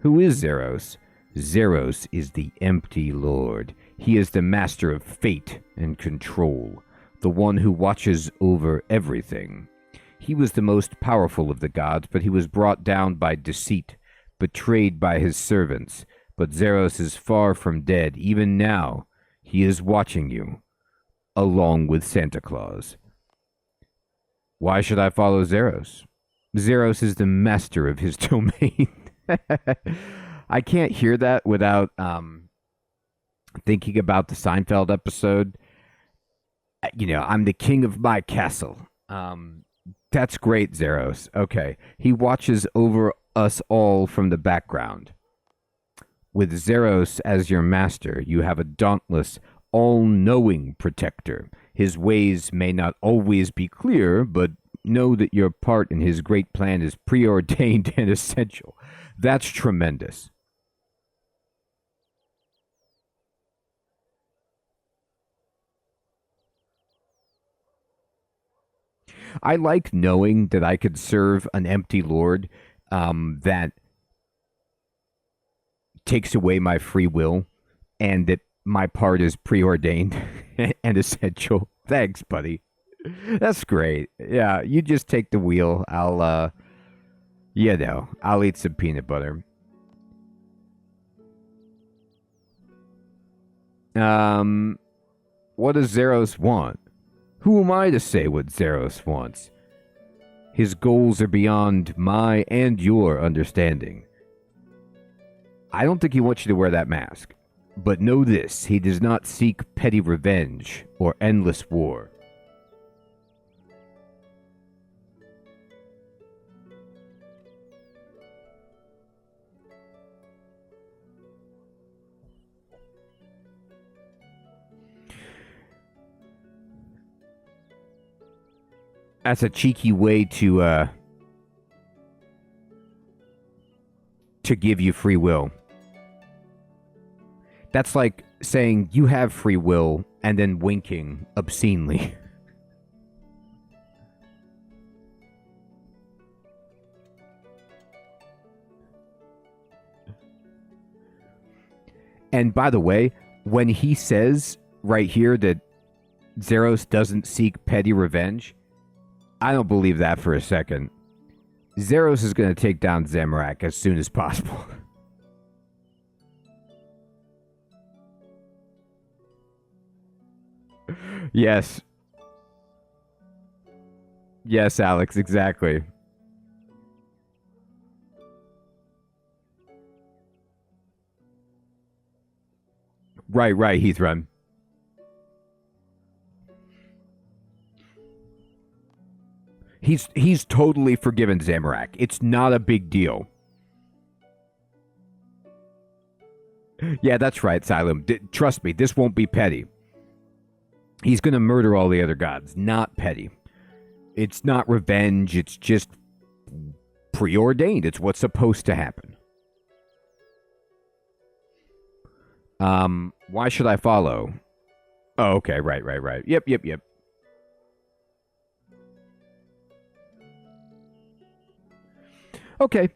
Who is Zeros? Zeros is the Empty Lord. He is the master of fate and control, the one who watches over everything. He was the most powerful of the gods, but he was brought down by deceit, betrayed by his servants. But Zeros is far from dead. Even now, he is watching you, along with Santa Claus. Why should I follow Zeros? Zeros is the master of his domain. I can't hear that without thinking about the Seinfeld episode. I'm the king of my castle. That's great, Zeros. Okay. He watches over us all from the background. With Zeros as your master, you have a dauntless, all-knowing protector. His ways may not always be clear, but know that your part in his great plan is preordained and essential. That's tremendous. I like knowing that I could serve an empty lord that takes away my free will and that my part is preordained and essential. Thanks, buddy. That's great. Yeah, you just take the wheel. I'll eat some peanut butter. What does Zeros want? Who am I to say what Zeros wants? His goals are beyond my and your understanding. I don't think he wants you to wear that mask. But know this, he does not seek petty revenge or endless war. That's a cheeky way to give you free will. That's like saying you have free will and then winking obscenely. And by the way, when he says right here that Zeros doesn't seek petty revenge, I don't believe that for a second. Zeros is going to take down Zamorak as soon as possible. Yes. Yes, Alex, exactly. Right, Heathrun. He's totally forgiven Zamorak. It's not a big deal. Yeah, that's right, Xylem. Trust me, this won't be petty. He's going to murder all the other gods. Not petty. It's not revenge. It's just preordained. It's what's supposed to happen. Why should I follow? Oh, okay. Right. Yep. Okay.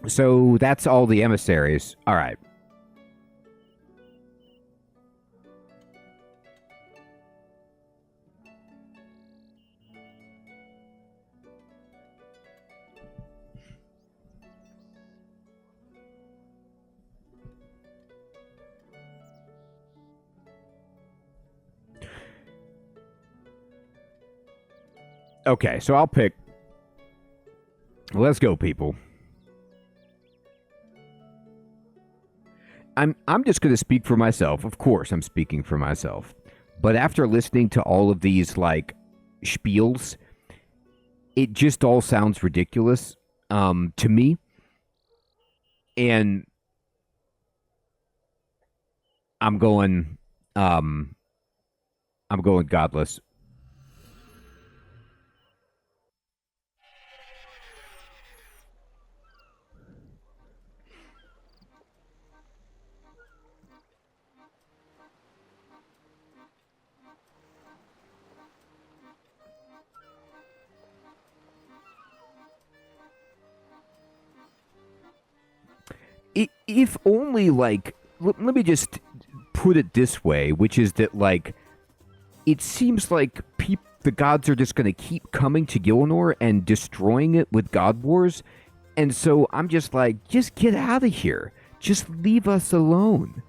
So that's all the emissaries. All right. Okay, so I'll pick. Let's go, people. I'm just going to speak for myself. Of course, I'm speaking for myself. But after listening to all of these like spiels, it just all sounds ridiculous to me. And I'm going godless. If only, like, let me just put it this way, which is that, like, it seems like the gods are just going to keep coming to Gielinor and destroying it with God Wars. And so I'm just like, just get out of here. Just leave us alone.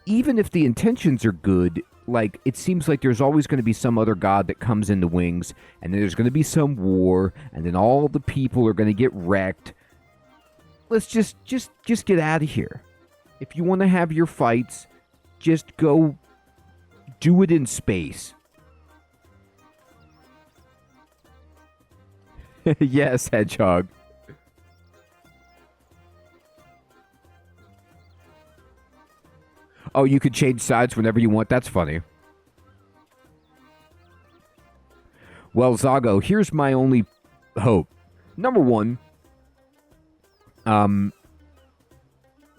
Even if the intentions are good, like, it seems like there's always going to be some other god that comes in the wings, and then there's going to be some war, and then all the people are going to get wrecked. Let's just get out of here. If you want to have your fights, just go do it in space. Yes, Hedgehog. Oh, you could change sides whenever you want. That's funny. Well, Zago, here's my only hope. Number one, I'm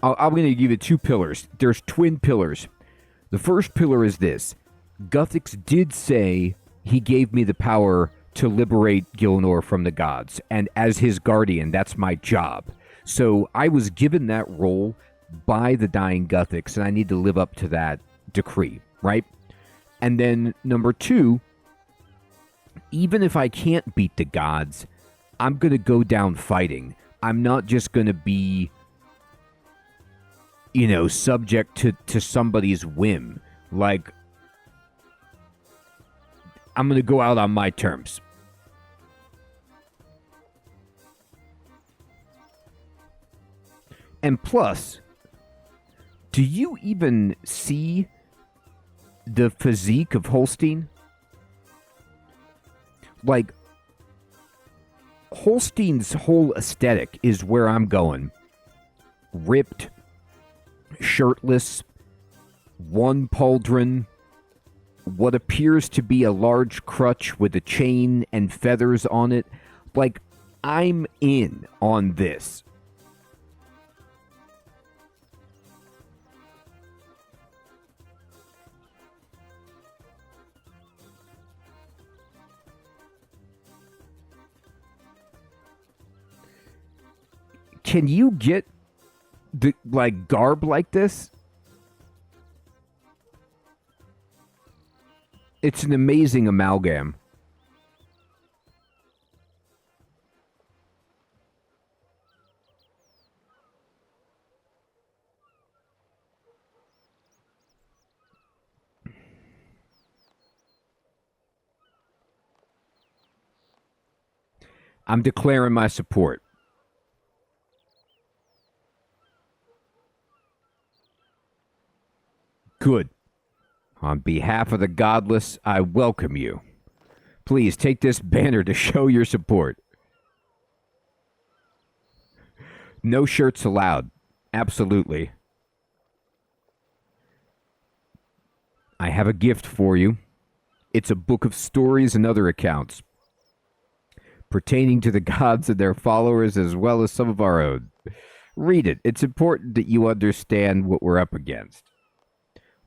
going to give you two pillars. There's twin pillars. The first pillar is this. Guthix did say he gave me the power to liberate Gielinor from the gods. And as his guardian, that's my job. So I was given that role by the dying Guthix, and I need to live up to that decree, right? And then number 2, even if I can't beat the gods, I'm going to go down fighting. I'm not just going to be, subject to somebody's whim. Like, I'm going to go out on my terms. And plus, do you even see the physique of Holstein? Like, Holstein's whole aesthetic is where I'm going. Ripped, shirtless, one pauldron, what appears to be a large crutch with a chain and feathers on it. Like, I'm in on this. Can you get the garb like this? It's an amazing amalgam. I'm declaring my support. Good. On behalf of the godless, I welcome you. Please take this banner to show your support. No shirts allowed. Absolutely. I have a gift for you. It's a book of stories and other accounts pertaining to the gods and their followers, as well as some of our own. Read it. It's important that you understand what we're up against.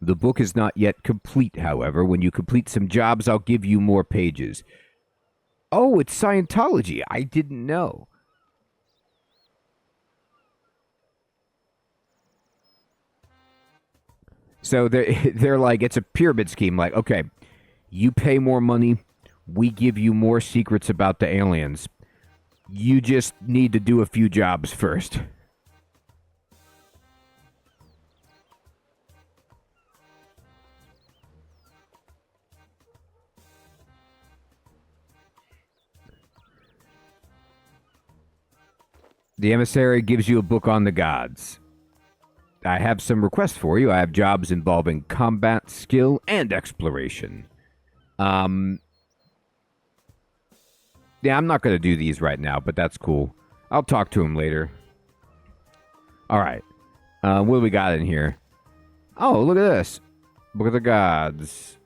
The book is not yet complete, however. When you complete some jobs, I'll give you more pages. Oh, it's Scientology. I didn't know. So they're like, it's a pyramid scheme. Like, okay, you pay more money, we give you more secrets about the aliens. You just need to do a few jobs first. The emissary gives you a book on the gods. I have some requests for you. I have jobs involving combat, skill, and exploration. Yeah, I'm not going to do these right now, but that's cool. I'll talk to him later. All right. What do we got in here? Oh, look at this. Book of the Gods.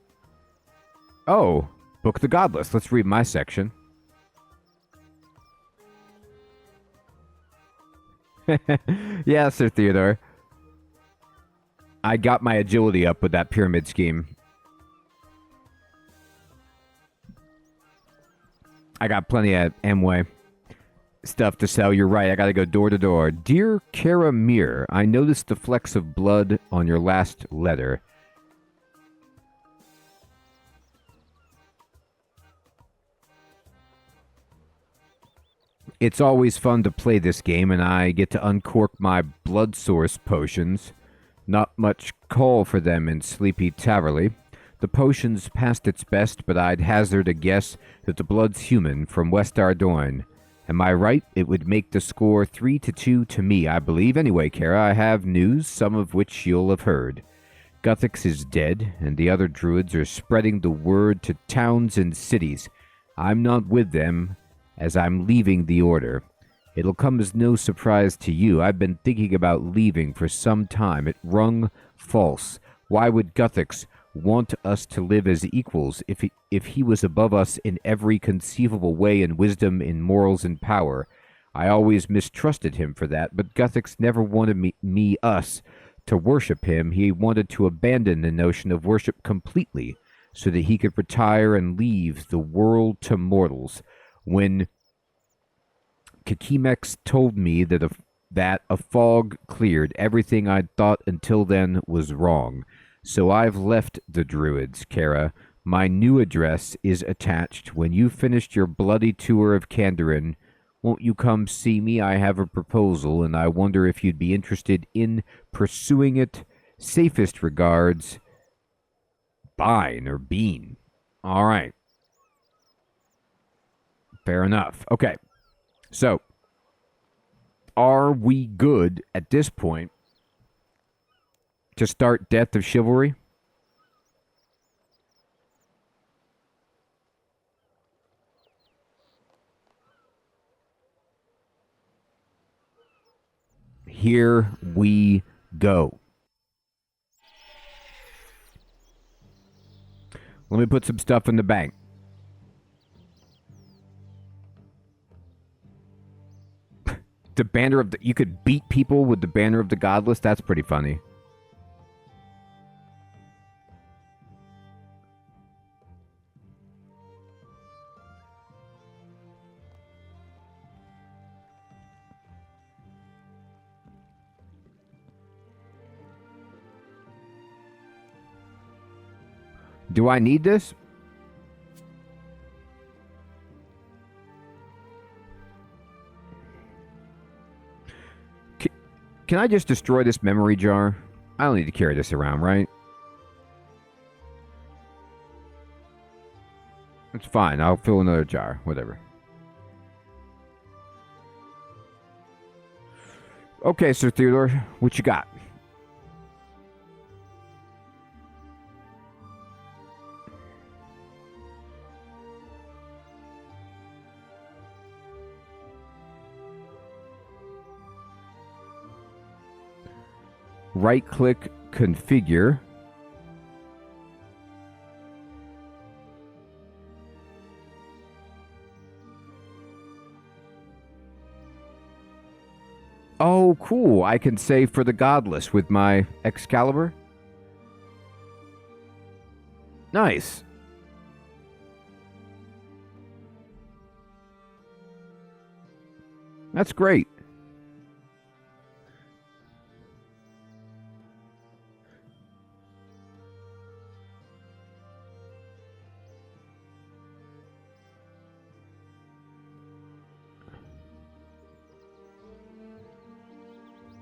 Oh, Book of the Godless. Let's read my section. Yeah, Sir Theodore. I got my agility up with that pyramid scheme. I got plenty of Amway stuff to sell. You're right. I gotta go door to door. Dear Kara Mir, I noticed the flecks of blood on your last letter. It's always fun to play this game, and I get to uncork my blood source potions. Not much call for them in Sleepy Taverley. The potion's past its best, but I'd hazard a guess that the blood's human from West Ardoyne. Am I right? It would make the score 3-2 to me, I believe. Anyway, Kara, I have news, some of which you'll have heard. Guthix is dead, and the other druids are spreading the word to towns and cities. I'm not with them, as I'm leaving the Order. It'll come as no surprise to you. I've been thinking about leaving for some time. It rung false. Why would Guthix want us to live as equals if he was above us in every conceivable way in wisdom, in morals, and power? I always mistrusted him for that, but Guthix never wanted us to worship him. He wanted to abandon the notion of worship completely so that he could retire and leave the world to mortals. When Kakimex told me that a fog cleared, everything I'd thought until then was wrong. So I've left the Druids, Kara. My new address is attached. When you've finished your bloody tour of Kandarin, won't you come see me? I have a proposal, and I wonder if you'd be interested in pursuing it. Safest regards, Bine or Bean. All right. Fair enough. Okay. So, are we good at this point to start Death of Chivalry? Here we go. Let me put some stuff in the bank. The banner of the... You could beat people with the banner of the godless? That's pretty funny. Do I need this? Can I just destroy this memory jar? I don't need to carry this around, right? It's fine. I'll fill another jar. Whatever. Okay, Sir Theodore. What you got? Right-click, configure. Oh, cool. I can save for the godless with my Excalibur. Nice. That's great.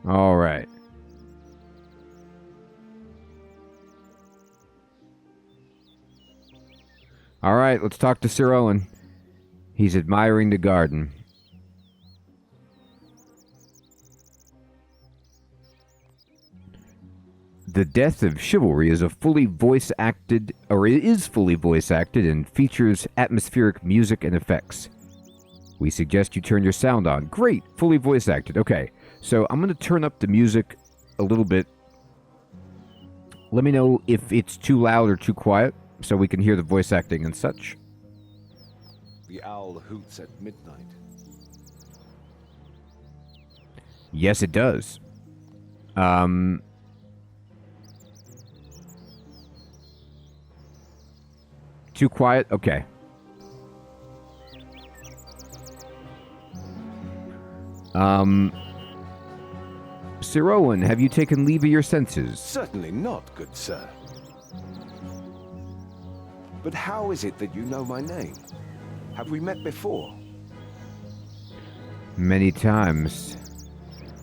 All right. All right, let's talk to Sir Owen. He's admiring the garden. The Death of Chivalry is fully voice acted and features atmospheric music and effects. We suggest you turn your sound on. Great, fully voice acted. Okay, so I'm going to turn up the music a little bit. Let me know if it's too loud or too quiet so we can hear the voice acting and such. The owl hoots at midnight. Yes, it does. Too quiet? Okay. Sir Owen, have you taken leave of your senses? Certainly not, good sir. But how is it that you know my name? Have we met before? Many times.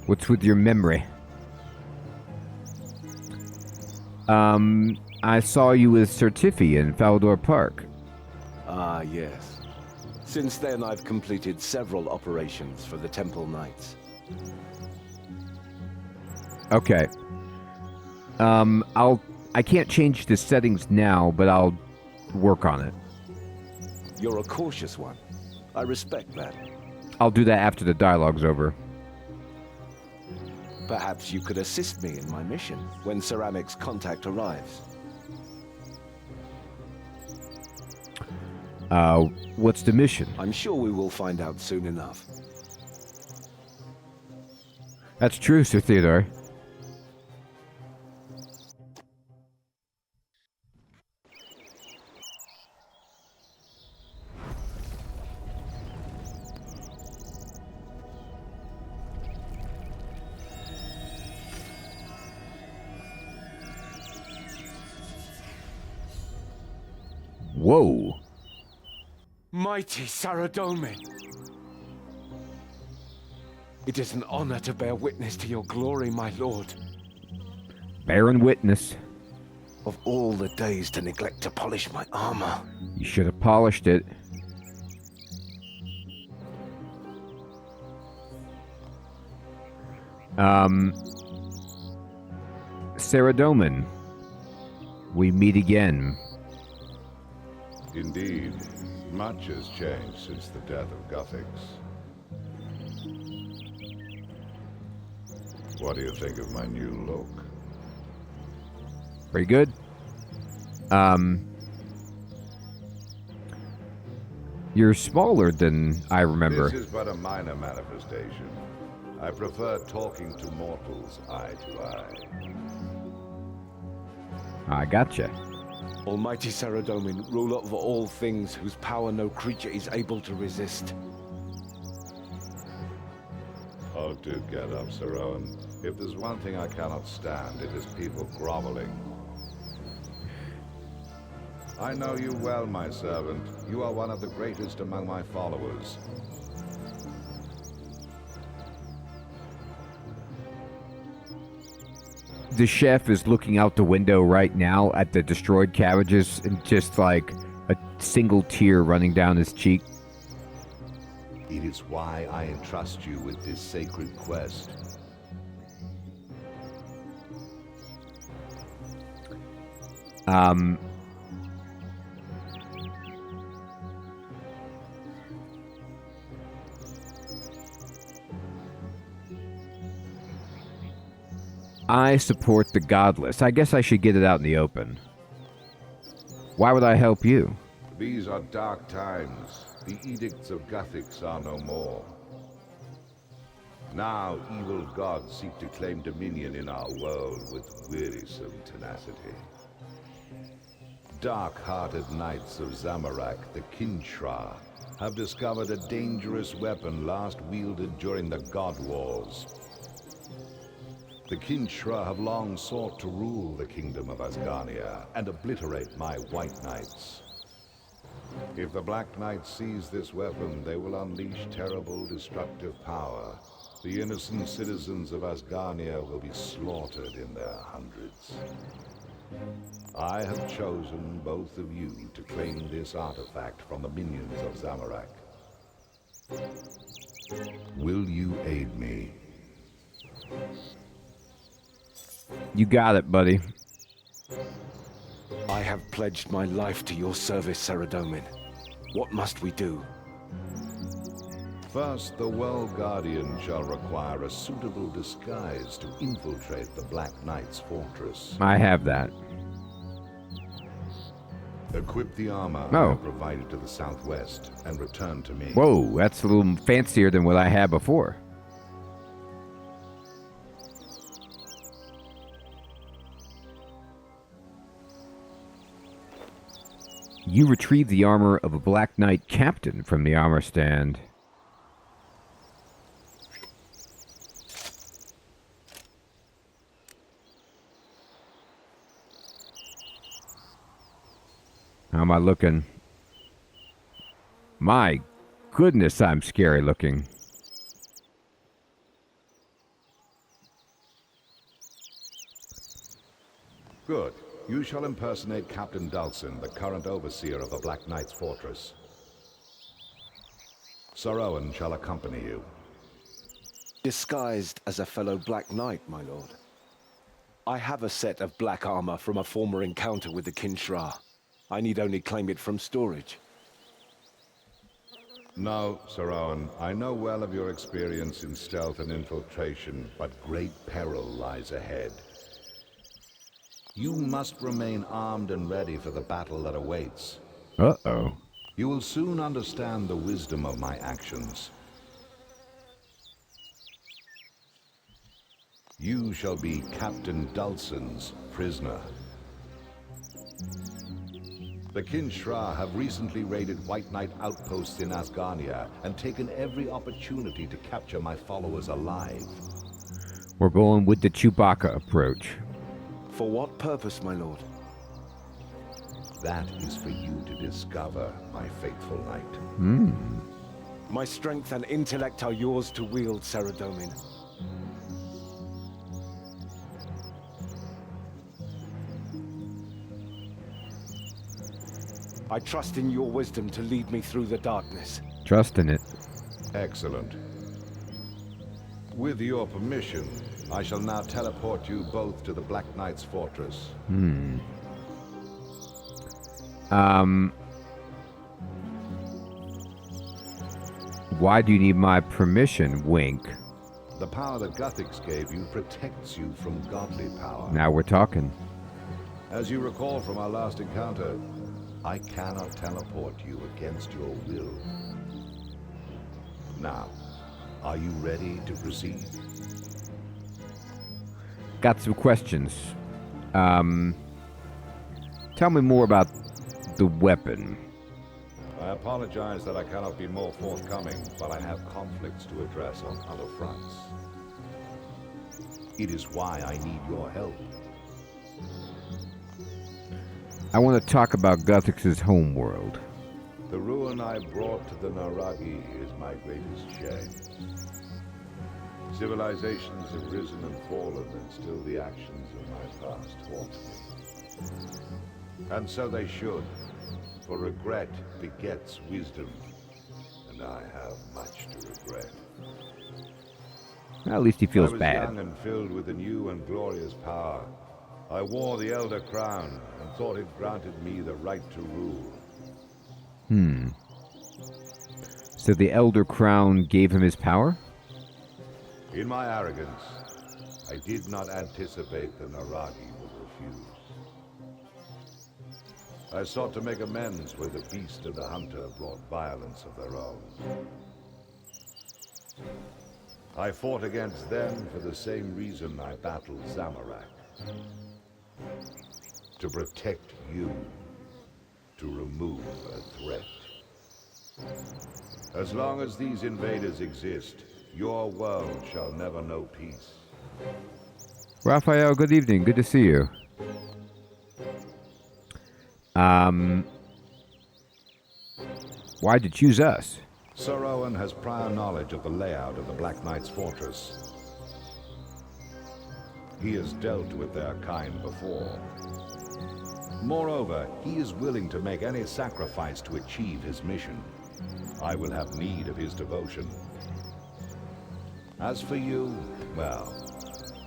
What's with your memory? I saw you with Sir Tiffy in Faldor Park. Ah, yes. Since then, I've completed several operations for the Temple Knights. Okay. I can't change the settings now, but I'll work on it. You're a cautious one. I respect that. I'll do that after the dialogue's over. Perhaps you could assist me in my mission when Ceramic's contact arrives. What's the mission? I'm sure we will find out soon enough. That's true, Sir Theodore. Whoa. Mighty Saradomin! It is an honor to bear witness to your glory, my lord. Bearing witness. Of all the days to neglect to polish my armor. You should have polished it. Saradomin, we meet again. Indeed, much has changed since the death of Guthix. What do you think of my new look? Pretty good. You're smaller than I remember. This is but a minor manifestation. I prefer talking to mortals eye to eye. I gotcha. Almighty Saradomin, ruler of all things, whose power no creature is able to resist. Oh, do get up, Sir Owen. If there's one thing I cannot stand, it is people groveling. I know you well, my servant. You are one of the greatest among my followers. The chef is looking out the window right now at the destroyed cabbages and just like a single tear running down his cheek. It is why I entrust you with this sacred quest. I support the godless. I guess I should get it out in the open. Why would I help you? These are dark times. The edicts of Guthix are no more. Now evil gods seek to claim dominion in our world with wearisome tenacity. Dark-hearted knights of Zamorak, the Kinshra, have discovered a dangerous weapon last wielded during the God Wars. The Kinshra have long sought to rule the kingdom of Asgarnia and obliterate my White Knights. If the Black Knight seize this weapon, they will unleash terrible, destructive power. The innocent citizens of Asgarnia will be slaughtered in their hundreds. I have chosen both of you to claim this artifact from the minions of Zamorak. Will you aid me? You got it, buddy. I have pledged my life to your service, Saradomin. What must we do? First, the World Guardian shall require a suitable disguise to infiltrate the Black Knight's fortress. I have that. Equip the armor I have provided to the southwest and return to me. Whoa, that's a little fancier than what I had before. You retrieve the armor of a Black Knight captain from the armor stand. How am I looking? My goodness, I'm scary looking. Good. You shall impersonate Captain Dalsin, the current overseer of the Black Knight's fortress. Sir Owen shall accompany you. Disguised as a fellow Black Knight, my lord. I have a set of black armor from a former encounter with the Kinshra. I need only claim it from storage. No, Sir Owen, I know well of your experience in stealth and infiltration, but great peril lies ahead. You must remain armed and ready for the battle that awaits. Uh-oh. You will soon understand the wisdom of my actions. You shall be Captain Dalsin's prisoner. The Kinshra have recently raided White Knight outposts in Asgarnia and taken every opportunity to capture my followers alive. We're going with the Chewbacca approach. For what purpose, my lord? That is for you to discover, my faithful knight. My strength and intellect are yours to wield, Saradomin. I trust in your wisdom to lead me through the darkness. Trust in it. Excellent. With your permission, I shall now teleport you both to the Black Knight's fortress. Why do you need my permission, Wink? The power the Gothics gave you protects you from godly power. Now we're talking. As you recall from our last encounter, I cannot teleport you against your will. Now, are you ready to proceed? Got some questions. Tell me more about the weapon. I apologize that I cannot be more forthcoming, but I have conflicts to address on other fronts. It is why I need your help. I want to talk about Guthix's homeworld. The ruin I brought to the Naragi is my greatest shame. Civilizations have risen and fallen, and still the actions of my past haunt me. And so they should, for regret begets wisdom, and I have much to regret. Well, at least he feels I was bad. young and filled with a new and glorious power. I wore the Elder Crown and thought it granted me the right to rule. So the Elder Crown gave him his power? In my arrogance, I did not anticipate the Naragi would refuse. I sought to make amends where the beast and the hunter brought violence of their own. I fought against them for the same reason I battled Zamorak. To protect you. To remove a threat. As long as these invaders exist, your world shall never know peace. Raphael, good evening. Good to see you. Why'd you choose us? Sir Owen has prior knowledge of the layout of the Black Knight's fortress. He has dealt with their kind before. Moreover, he is willing to make any sacrifice to achieve his mission. I will have need of his devotion. As for you, well,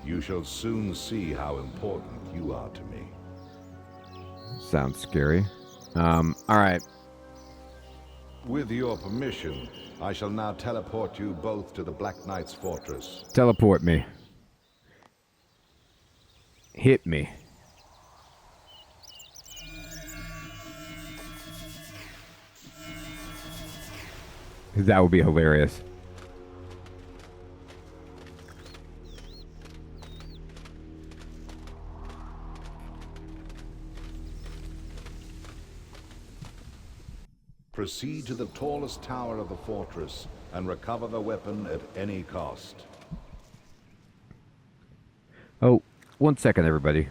you shall soon see how important you are to me. Sounds scary. Alright. With your permission, I shall now teleport you both to the Black Knight's fortress. Teleport me. Hit me. That would be hilarious. Proceed to the tallest tower of the fortress and recover the weapon at any cost. Oh, 1 second, everybody.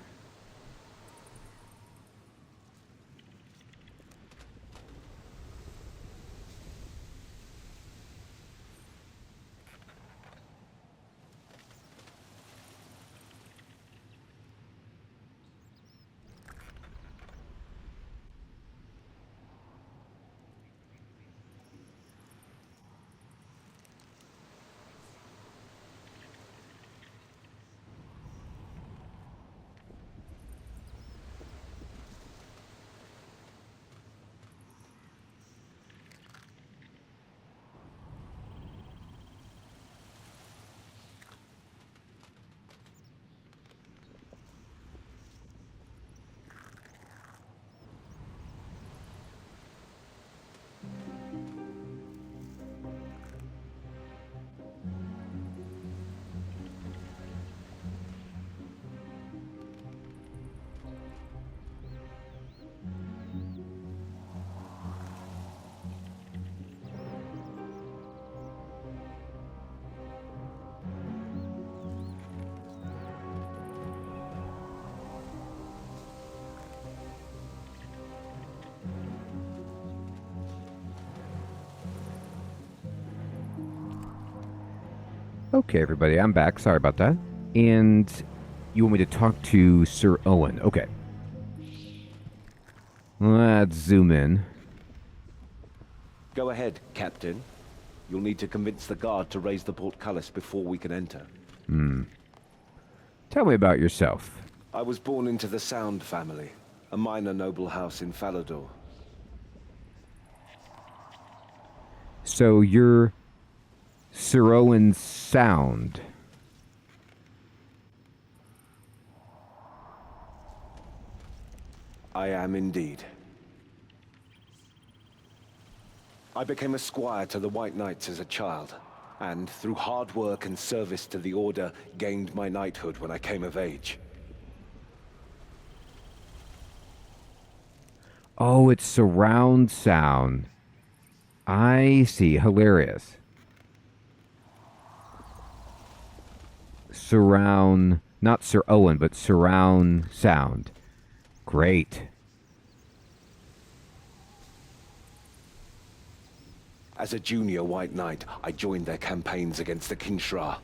Okay, everybody, I'm back. Sorry about that. And you want me to talk to Sir Owen? Okay. Let's zoom in. Go ahead, Captain. You'll need to convince the guard to raise the portcullis before we can enter. Tell me about yourself. I was born into the Sound family, a minor noble house in Falador. So you're Sir Owen Sound. I am indeed. I became a squire to the White Knights as a child, and through hard work and service to the Order, gained my knighthood when I came of age. Oh, it's surround sound. I see. Hilarious. Surround, not Sir Owen, but surround sound. Great. As a junior White Knight, I joined their campaigns against the Kinshra.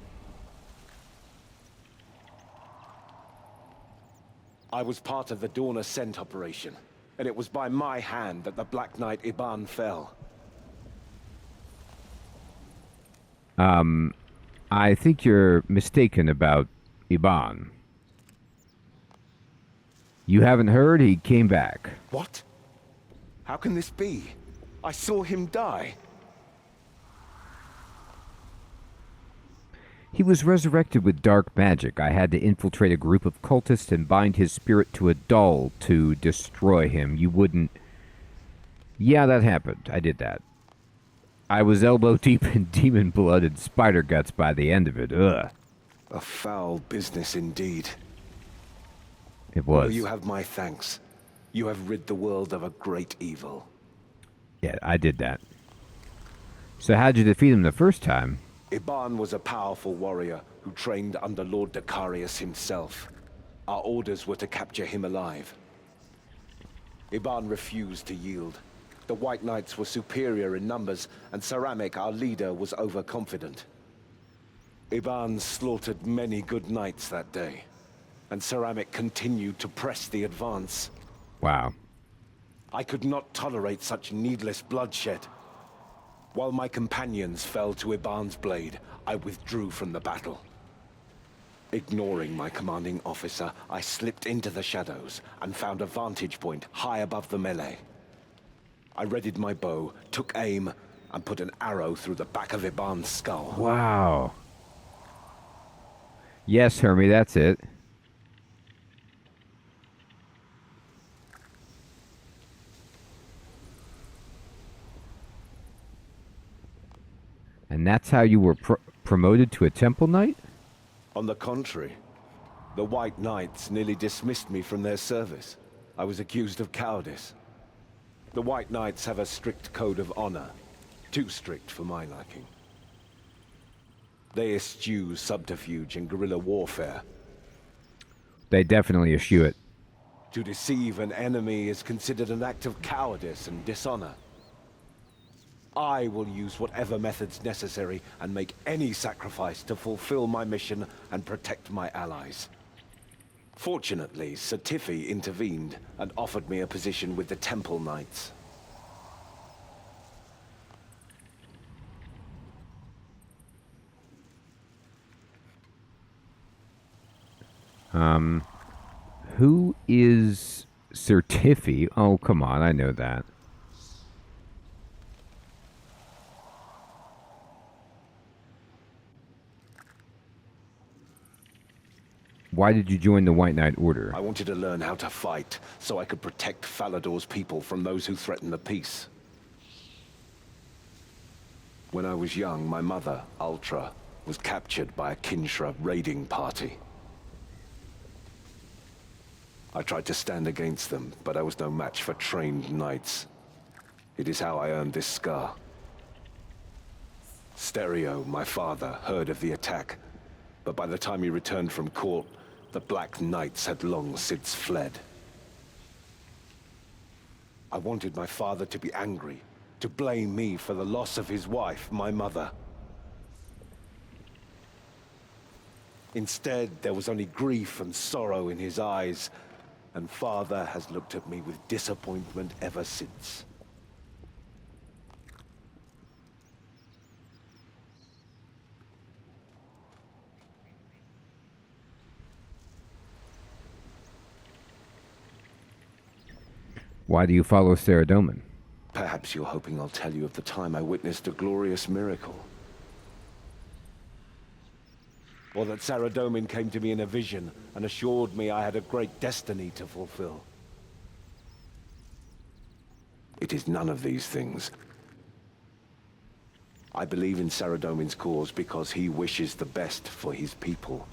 I was part of the Dawn Ascent operation, and it was by my hand that the Black Knight Iban fell. I think you're mistaken about Iban. You haven't heard? He came back. What? How can this be? I saw him die. He was resurrected with dark magic. I had to infiltrate a group of cultists and bind his spirit to a doll to destroy him. You wouldn't... Yeah, that happened. I did that. I was elbow deep in demon blood and spider guts by the end of it. Ugh. A foul business indeed. It was. You have my thanks. You have rid the world of a great evil. Yeah, I did that. So how'd you defeat him the first time? Iban was a powerful warrior who trained under Lord Dacarius himself. Our orders were to capture him alive. Iban refused to yield. The White Knights were superior in numbers, and Ceramic, our leader, was overconfident. Iban slaughtered many good knights that day, and Ceramic continued to press the advance. Wow. I could not tolerate such needless bloodshed. While my companions fell to Iban's blade, I withdrew from the battle. Ignoring my commanding officer, I slipped into the shadows and found a vantage point high above the melee. I readied my bow, took aim, and put an arrow through the back of Iban's skull. Wow. Yes, Hermie, that's it. And that's how you were promoted to a Temple Knight? On the contrary, the White Knights nearly dismissed me from their service. I was accused of cowardice. The White Knights have a strict code of honor. Too strict for my liking. They eschew subterfuge and guerrilla warfare. They definitely eschew it. To deceive an enemy is considered an act of cowardice and dishonor. I will use whatever methods necessary and make any sacrifice to fulfill my mission and protect my allies. Fortunately, Satifi intervened and offered me a position with the Temple Knights. Who is Satifi? Oh, come on, I know that. Why did you join the White Knight Order? I wanted to learn how to fight, so I could protect Falador's people from those who threaten the peace. When I was young, my mother, Ultra, was captured by a Kinshra raiding party. I tried to stand against them, but I was no match for trained knights. It is how I earned this scar. Stereo, my father, heard of the attack, but by the time he returned from court, the Black Knights had long since fled. I wanted my father to be angry, to blame me for the loss of his wife, my mother. Instead, there was only grief and sorrow in his eyes, and Father has looked at me with disappointment ever since. Why do you follow Saradomin? Perhaps you're hoping I'll tell you of the time I witnessed a glorious miracle. Or that Saradomin came to me in a vision and assured me I had a great destiny to fulfill. It is none of these things. I believe in Saradomin's cause because he wishes the best for his people.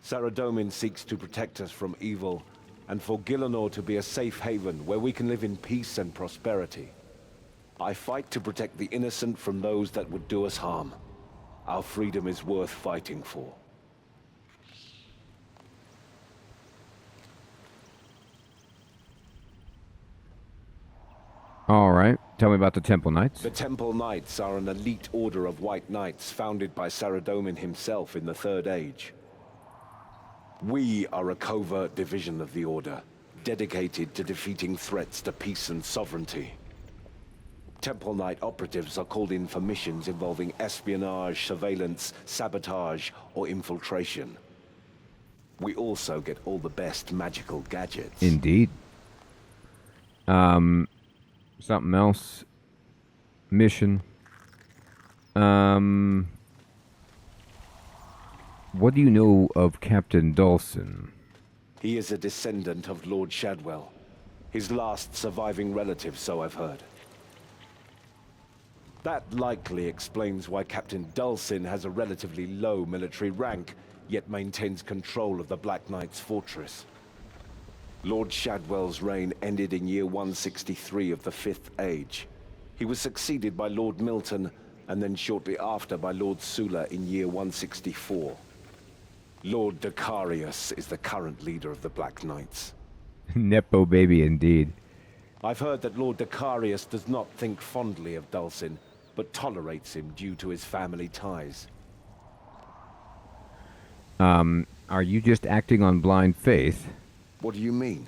Saradomin seeks to protect us from evil, and for Gielinor to be a safe haven where we can live in peace and prosperity. I fight to protect the innocent from those that would do us harm. Our freedom is worth fighting for. All right. Tell me about the Temple Knights. The Temple Knights are an elite order of white knights founded by Saradomin himself in the Third Age. We are a covert division of the Order, dedicated to defeating threats to peace and sovereignty. Temple Knight operatives are called in for missions involving espionage, surveillance, sabotage, or infiltration. We also get all the best magical gadgets. Indeed. Something else. Mission. What do you know of Captain Dawson? He is a descendant of Lord Shadwell. His last surviving relative, so I've heard. That likely explains why Captain Dulcin has a relatively low military rank, yet maintains control of the Black Knight's fortress. Lord Shadwell's reign ended in year 163 of the Fifth Age. He was succeeded by Lord Milton, and then shortly after by Lord Sula in year 164. Lord Decarius is the current leader of the Black Knights. Nepo baby indeed. I've heard that Lord Decarius does not think fondly of Dulcin, but tolerates him due to his family ties. Are you just acting on blind faith? What do you mean?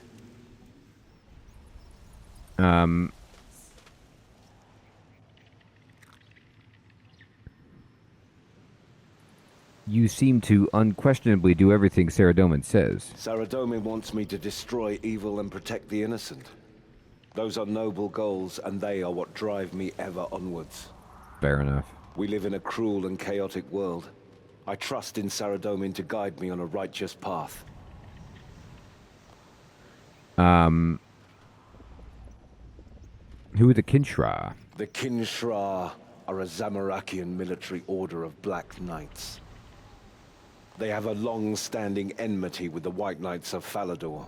You seem to unquestionably do everything Saradomin says. Saradomin wants me to destroy evil and protect the innocent. Those are noble goals, and they are what drive me ever onwards. Fair enough. We live in a cruel and chaotic world. I trust in Saradomin to guide me on a righteous path. Who are the Kinshra? The Kinshra are a Zamarakian military order of Black Knights. They have a long-standing enmity with the White Knights of Falador.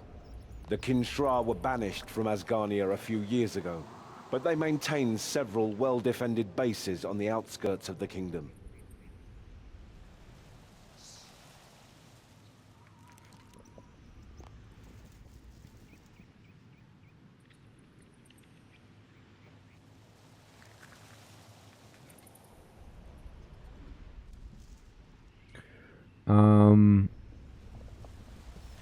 The Kinshra were banished from Asgarnia a few years ago, but they maintain several well-defended bases on the outskirts of the kingdom.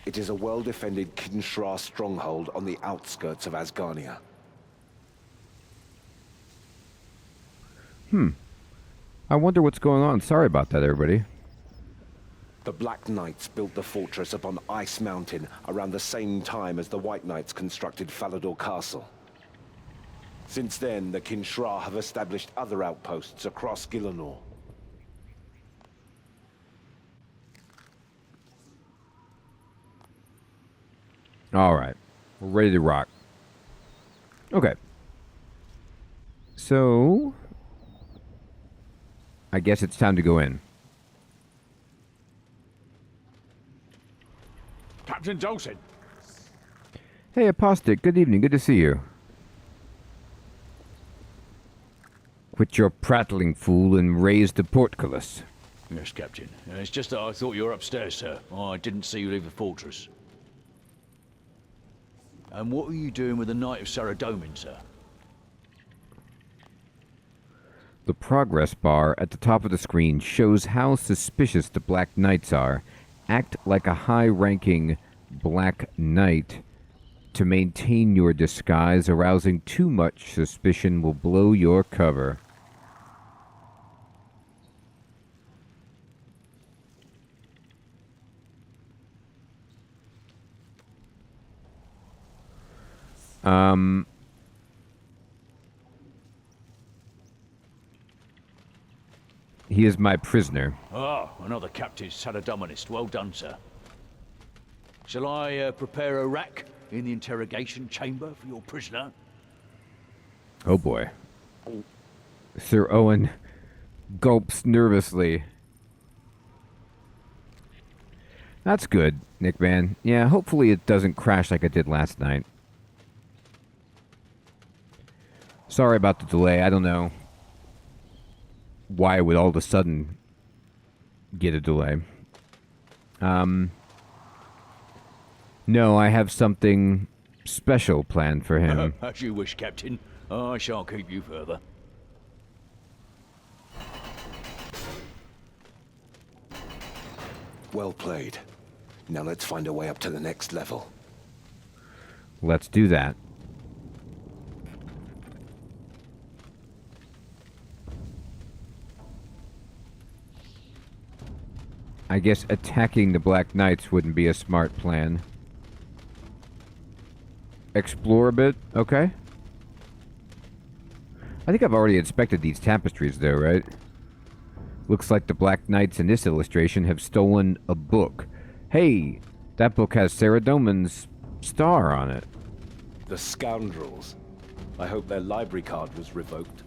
It is a well-defended Kinshra stronghold on the outskirts of Asgarnia. I wonder what's going on. Sorry about that, everybody. The Black Knights built the fortress upon Ice Mountain around the same time as the White Knights constructed Falador Castle. Since then, the Kinshra have established other outposts across Gielinor. All right. We're ready to rock. Okay. So, I guess it's time to go in. Captain Dawson. Hey, Apostate. Good evening. Good to see you. Quit your prattling, fool, and raise the portcullis. Yes, Captain. It's just that I thought you were upstairs, sir. I didn't see you leave the fortress. And what were you doing with the Knight of Saradomin, sir? The progress bar at the top of the screen shows how suspicious the Black Knights are. Act like a high-ranking Black Knight to maintain your disguise. Arousing too much suspicion will blow your cover. He is my prisoner. Ah, another captive Saradominist. Well done, sir. Shall I prepare a rack in the interrogation chamber for your prisoner? Oh boy. Sir Owen gulps nervously. That's good, Nick Man. Yeah, hopefully it doesn't crash like it did last night. Sorry about the delay. I don't know why it would all of a sudden get a delay. No, I have something special planned for him. As you wish, Captain. I shan't keep you further. Well played. Now let's find a way up to the next level. Let's do that. I guess attacking the Black Knights wouldn't be a smart plan. Explore a bit, okay? I think I've already inspected these tapestries though, right? Looks like the Black Knights in this illustration have stolen a book. Hey, that book has Saradomin's star on it. The scoundrels. I hope their library card was revoked.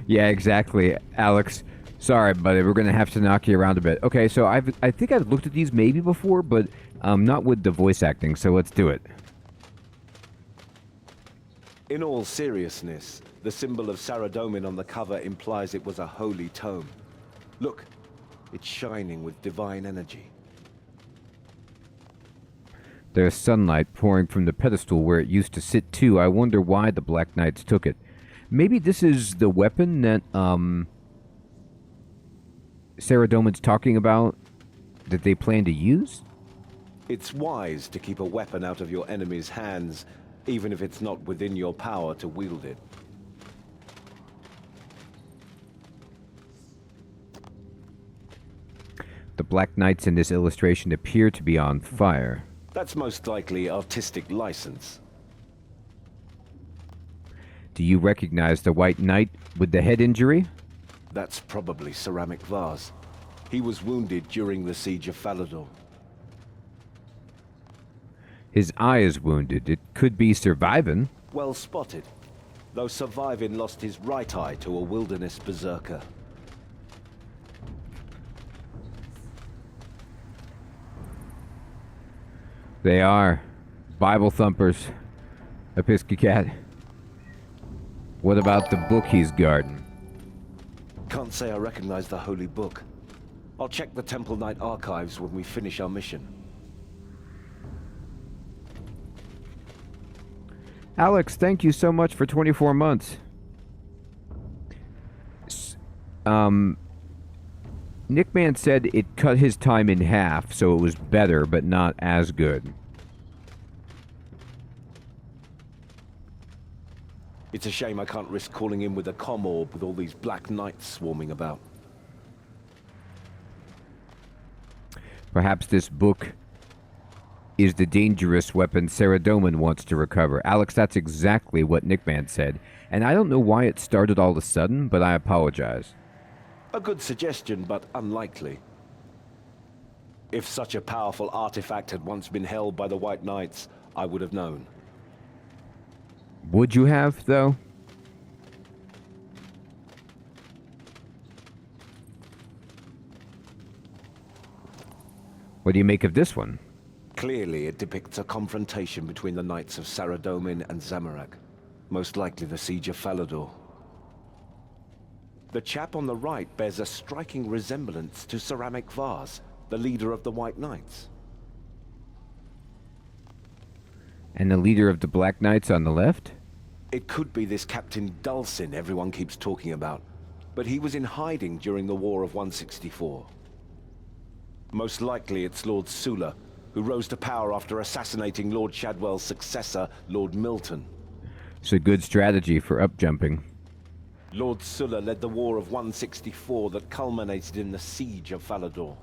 Yeah, exactly, Alex. Sorry, buddy, we're gonna have to knock you around a bit. Okay, so I think I've looked at these maybe before, but not with the voice acting, so let's do it. In all seriousness, the symbol of Saradomin on the cover implies it was a holy tome. Look, it's shining with divine energy. There's sunlight pouring from the pedestal where it used to sit too. I wonder why the Black Knights took it. Maybe this is the weapon that Saradomin's talking about that they plan to use? It's wise to keep a weapon out of your enemy's hands, even if it's not within your power to wield it. The Black Knights in this illustration appear to be on fire. That's most likely artistic license. Do you recognize the White Knight with the head injury? That's probably Ceramic Vase. He was wounded during the siege of Falador. His eye is wounded. It could be surviving. Well spotted. Though Survivin lost his right eye to a wilderness berserker. They are. Bible thumpers. Episcopat. What about the book he's guarding? Can't say I recognize the holy book. I'll check the Temple Knight archives when we finish our mission. Alex, thank you so much for 24 months. Nickman said it cut his time in half, so it was better, but not as good. It's a shame I can't risk calling in with a comm orb with all these Black Knights swarming about. Perhaps this book is the dangerous weapon Saradomin wants to recover. Alex, that's exactly what Nickman said. And I don't know why it started all of a sudden, but I apologize. A good suggestion, but unlikely. If such a powerful artifact had once been held by the White Knights, I would have known. Would you have, though? What do you make of this one? Clearly, it depicts a confrontation between the Knights of Saradomin and Zamorak. Most likely the Siege of Falador. The chap on the right bears a striking resemblance to Ceramic Vase, the leader of the White Knights. And the leader of the Black Knights on the left? It could be this Captain Dulcin everyone keeps talking about, but he was in hiding during the War of 164. Most likely it's Lord Sula, who rose to power after assassinating Lord Shadwell's successor, Lord Milton. It's a good strategy for up-jumping. Lord Sulla led the War of 164 that culminated in the Siege of Falador.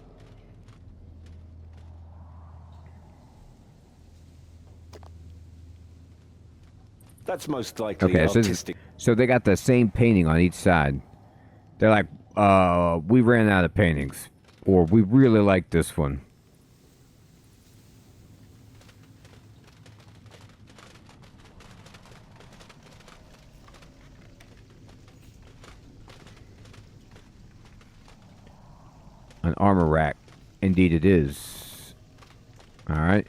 That's most likely Okay, artistic. so they got the same painting on each side. They're like, we ran out of paintings. Or we really like this one. An armor rack. Indeed it is. Alright.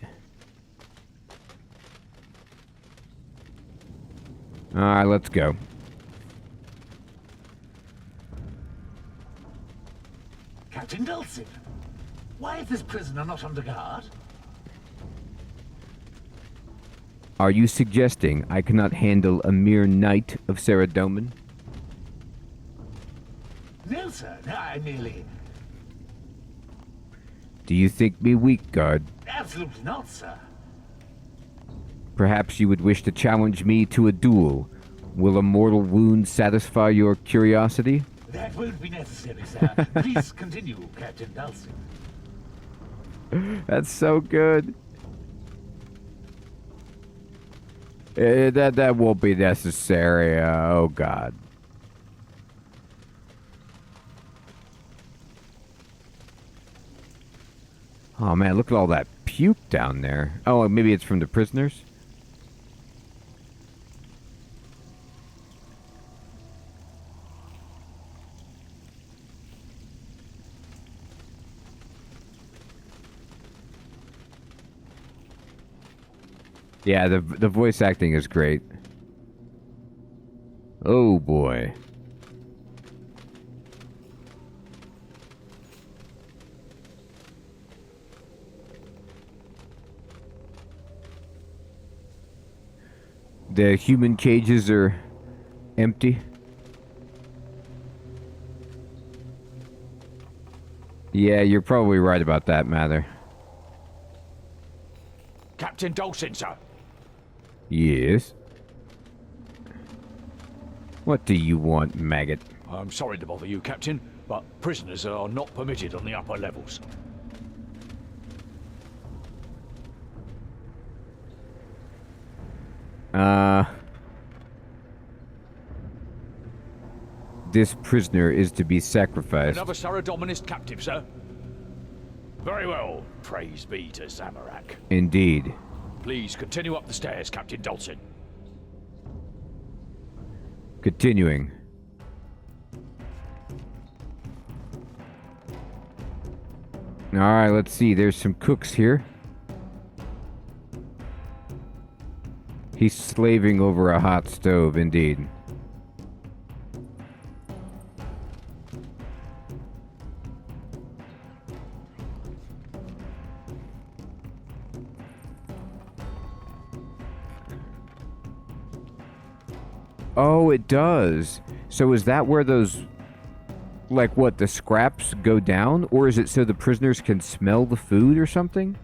Alright, let's go. Captain Dulcin, why is this prisoner not under guard? Are you suggesting I cannot handle a mere knight of Saradomin? No, sir. No, I merely... Do you think me weak, guard? Absolutely not, sir. Perhaps you would wish to challenge me to a duel. Will a mortal wound satisfy your curiosity? That won't be necessary, sir. Please continue, Captain Dulcin. That's so good. That won't be necessary. Oh, God. Oh, man, look at all that puke down there. Oh, maybe it's from the prisoners? Yeah, the voice acting is great. Oh, boy. The human cages are empty. Yeah, you're probably right about that, Mather. Captain Dulcin, sir. Yes. What do you want, maggot? I'm sorry to bother you, Captain, but prisoners are not permitted on the upper levels. This prisoner is to be sacrificed. Another Saradominist captive, sir. Very well. Praise be to Zamorak. Indeed. Please continue up the stairs, Captain Dulcin. Continuing. Alright, let's see. There's some cooks here. He's slaving over a hot stove, indeed. Oh, it does. So is that where those, like what, the scraps go down? Or is it so the prisoners can smell the food or something?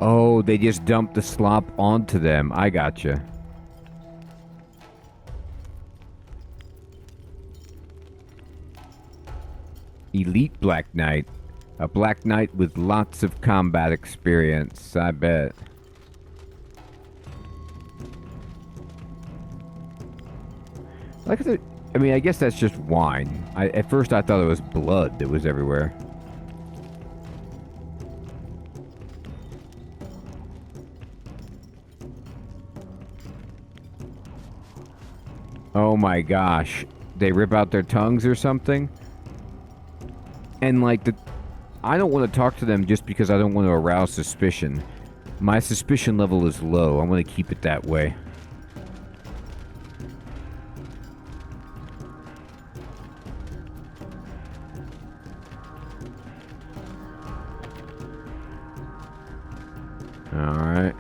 Oh, they just dump the slop onto them. I gotcha. Elite Black Knight. A Black Knight with lots of combat experience, I bet. Like I mean, I guess that's just wine. At first I thought it was blood that was everywhere. Oh my gosh. They rip out their tongues or something? And like I don't want to talk to them just because I don't want to arouse suspicion. My suspicion level is low. I'm going to keep it that way. Alright.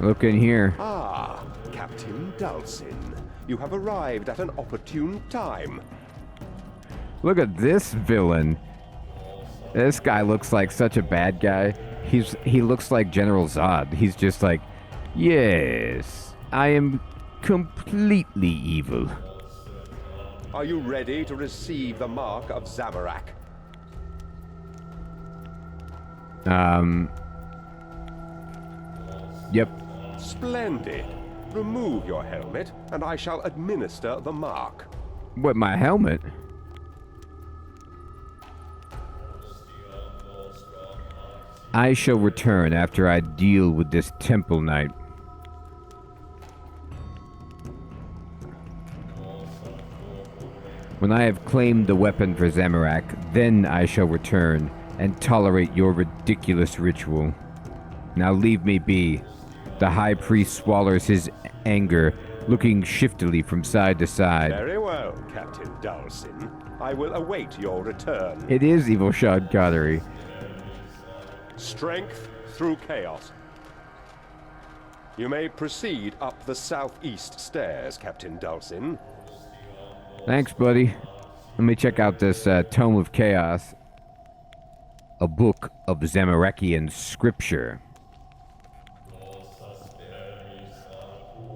Look in here. Ah, Captain Dulcin. You have arrived at an opportune time. Look at this villain. This guy looks like such a bad guy. He looks like General Zod. He's just like, yes, I am completely evil. Are you ready to receive the mark of Zamorak? Yep. Splendid. Remove your helmet, and I shall administer the mark. What, my helmet? I shall return after I deal with this temple knight. When I have claimed the weapon for Zamorak, then I shall return and tolerate your ridiculous ritual. Now leave me be. The High Priest swallows his anger, looking shiftily from side to side. Very well, Captain Dulcin. I will await your return. It is Evil Shad Goddery. Strength through chaos. You may proceed up the southeast stairs, Captain Dulcin. Thanks, buddy. Let me check out this Tome of Chaos. A book of Zamorakian scripture.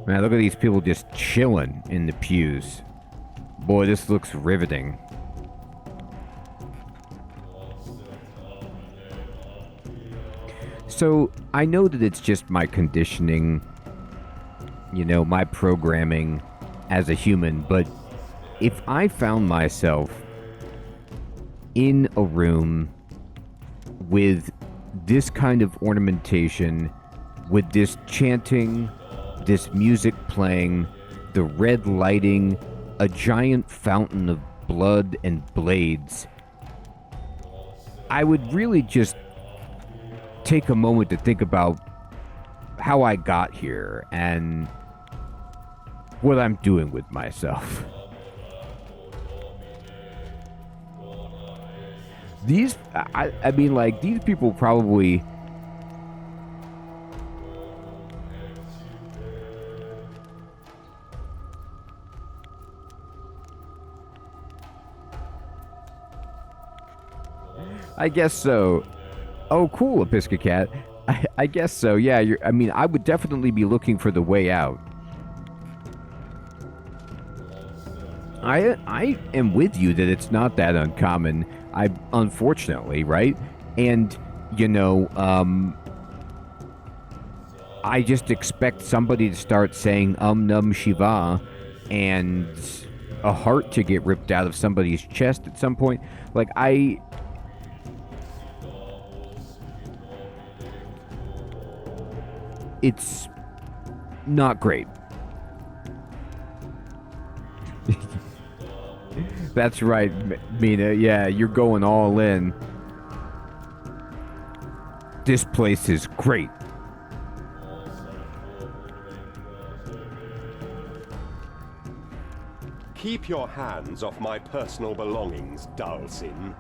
Man, look at these people just chilling in the pews. Boy, this looks riveting. So, I know that it's just my conditioning, you know, my programming as a human, but if I found myself in a room with this kind of ornamentation, with this chanting, this music playing, the red lighting, a giant fountain of blood and blades, I would really just take a moment to think about how I got here and what I'm doing with myself. I mean, like, these people probably... I guess so. Oh, cool, Episcocat. I guess so, yeah. I mean, I would definitely be looking for the way out. I am with you that it's not that uncommon. Unfortunately, right? And, you know, I just expect somebody to start saying Num Shiva and a heart to get ripped out of somebody's chest at some point. Like, it's not great. That's right, Mina. Yeah, you're going all in. This place is great. Keep your hands off my personal belongings, Dulcin.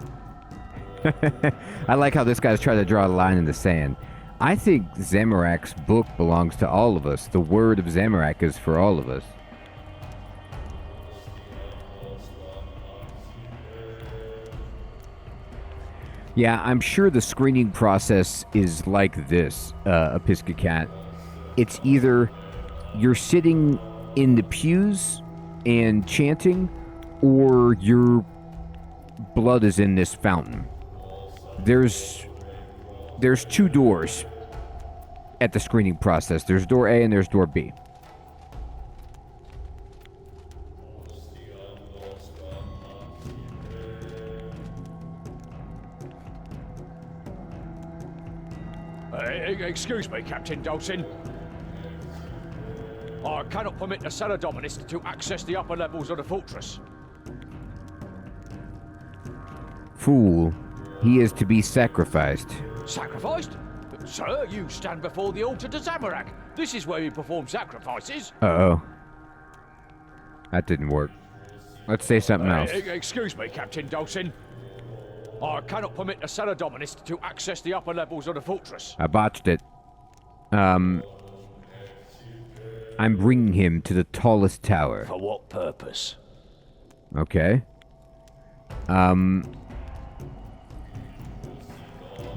I like how this guy's trying to draw a line in the sand. I think Zamorak's book belongs to all of us. The word of Zamorak is for all of us. Yeah, I'm sure the screening process is like this, Episcocat. It's either you're sitting in the pews and chanting, or your blood is in this fountain. There's two doors at the screening process. There's door A and there's door B. Excuse me, Captain Dulcin. I cannot permit the Saradominist to access the upper levels of the fortress. Fool. He is to be sacrificed. Sacrificed? Sir, you stand before the altar to Zamorak. This is where we perform sacrifices. Uh-oh. That didn't work. Let's say something else. Excuse me, Captain Dawson. I cannot permit a Saradominist to access the upper levels of the fortress. I botched it. I'm bringing him to the tallest tower. For what purpose? Okay.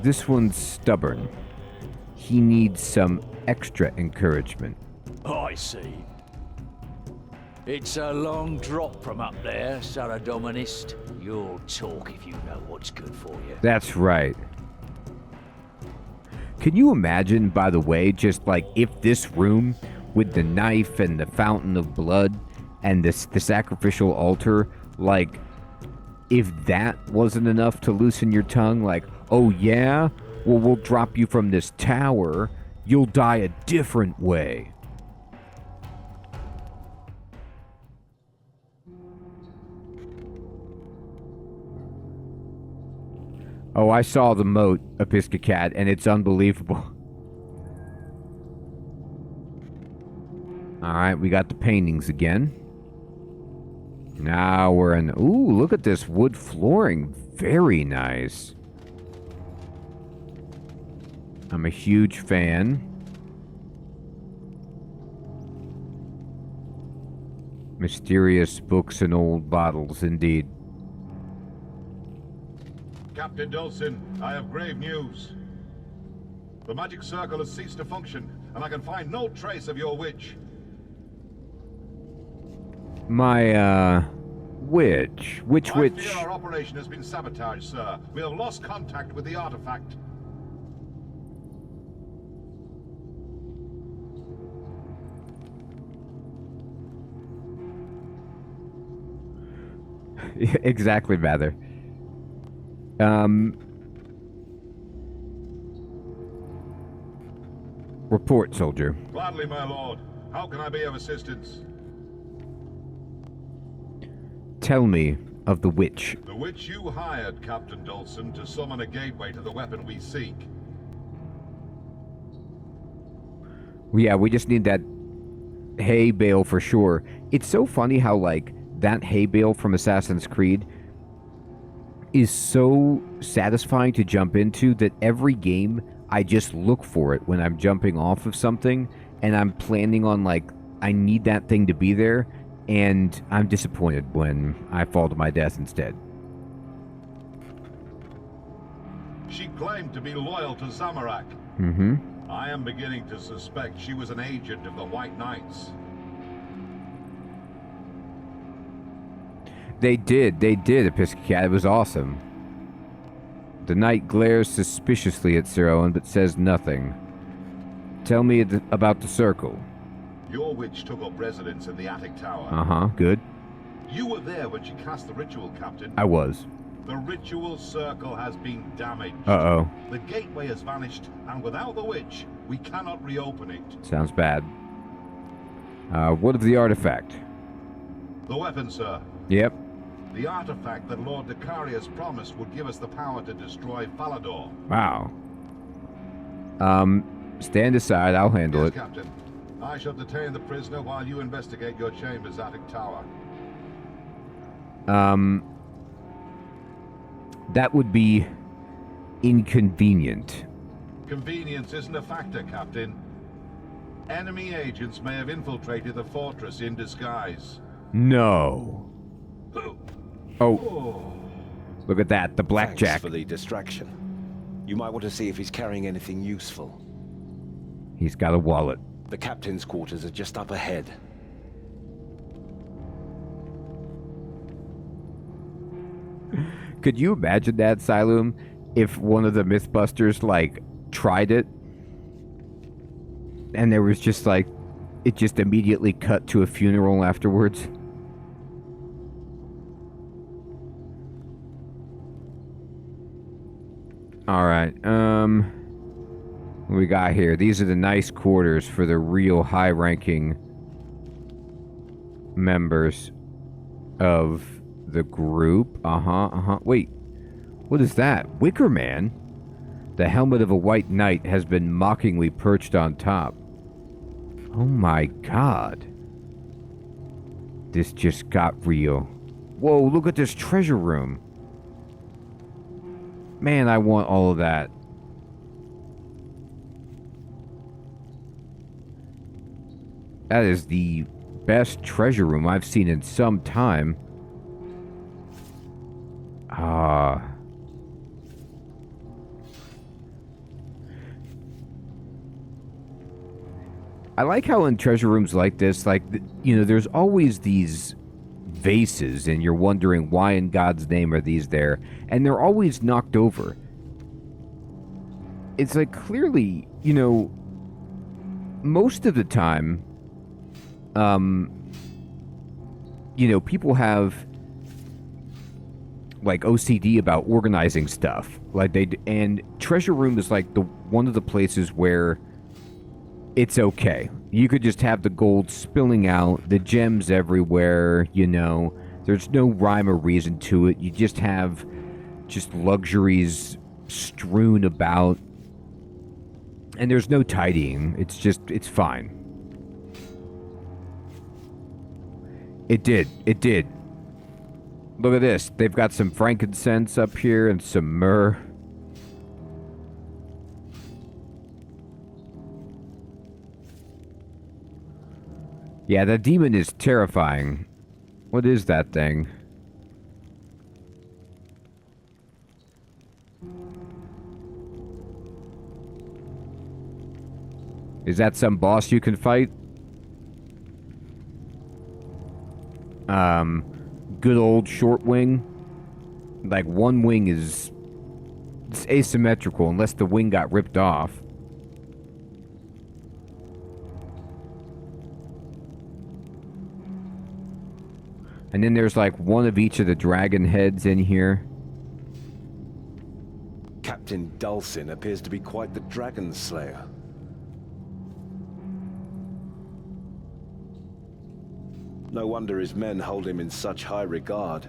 This one's stubborn. He needs some extra encouragement. I see. It's a long drop from up there, Saradominist. You'll talk if you know what's good for you. That's right. Can you imagine, by the way, just like if this room with the knife and the fountain of blood and the sacrificial altar, like if that wasn't enough to loosen your tongue, like, oh yeah, well, we'll drop you from this tower, you'll die a different way. Oh, I saw the moat, Episcocat, and it's unbelievable. Alright, we got the paintings again. Now we're in... Ooh, look at this wood flooring. Very nice. I'm a huge fan. Mysterious books and old bottles, indeed. Captain Dawson, I have grave news. The magic circle has ceased to function, and I can find no trace of your witch. My, witch? Which I witch? fear our operation has been sabotaged, sir. We have lost contact with the artifact. Exactly, Mather. Report, soldier. Gladly, my lord. How can I be of assistance? Tell me of the witch. The witch you hired, Captain Dawson, to summon a gateway to the weapon we seek. Yeah, we just need that hay bale for sure. It's so funny how, like, that hay bale from Assassin's Creed is so satisfying to jump into that every game I just look for it when I'm jumping off of something and I'm planning on, like, I need that thing to be there, and I'm disappointed when I fall to my death instead. She claimed to be loyal to Zamorak. Mm-hmm. I am beginning to suspect she was an agent of the White Knights. They did, Episcopat. It was awesome. The knight glares suspiciously at Sir Owen, but says nothing. Tell me about the circle. Your witch took up residence in the attic tower. Uh-huh, good. You were there when she cast the ritual, Captain. I was. The ritual circle has been damaged. Uh-oh. The gateway has vanished, and without the witch, we cannot reopen it. Sounds bad. What of the artifact? The weapon, sir. Yep. The artifact that Lord Decarius promised would give us the power to destroy Falador. Wow. Stand aside, I'll handle Yes, it. Captain. I shall detain the prisoner while you investigate your chamber's attic tower. That would be inconvenient. Convenience isn't a factor, Captain. Enemy agents may have infiltrated the fortress in disguise. No. Oh. Look at that, the blackjack. Thanks for the distraction. You might want to see if he's carrying anything useful. He's got a wallet. The captain's quarters are just up ahead. Could you imagine that, Siloom, if one of the Mythbusters, like, tried it, and there was just, like, it just immediately cut to a funeral afterwards? Alright, what we got here? These are the nice quarters for the real high-ranking members of the group. Wait. What is that? Wicker Man? The helmet of a white knight has been mockingly perched on top. Oh my god. This just got real. Whoa, look at this treasure room. Man, I want all of that. That is the best treasure room I've seen in some time. I like how in treasure rooms like this, like, you know, there's always these vases, and you're wondering why in God's name are these there, and they're always knocked over. It's like, clearly, you know, most of the time, you know, people have, like, OCD about organizing stuff. Like, and treasure room is like one of the places where it's okay. You could just have the gold spilling out, the gems everywhere, you know. There's no rhyme or reason to it. You just have just luxuries strewn about. And there's no tidying. It's fine. It did. Look at this. They've got some frankincense up here and some myrrh. Yeah, that demon is terrifying. What is that thing? Is that some boss you can fight? Good old short wing. Like, one wing is... it's asymmetrical unless the wing got ripped off. And then there's like one of each of the dragon heads in here. Captain Dulcin appears to be quite the dragon slayer. No wonder his men hold him in such high regard.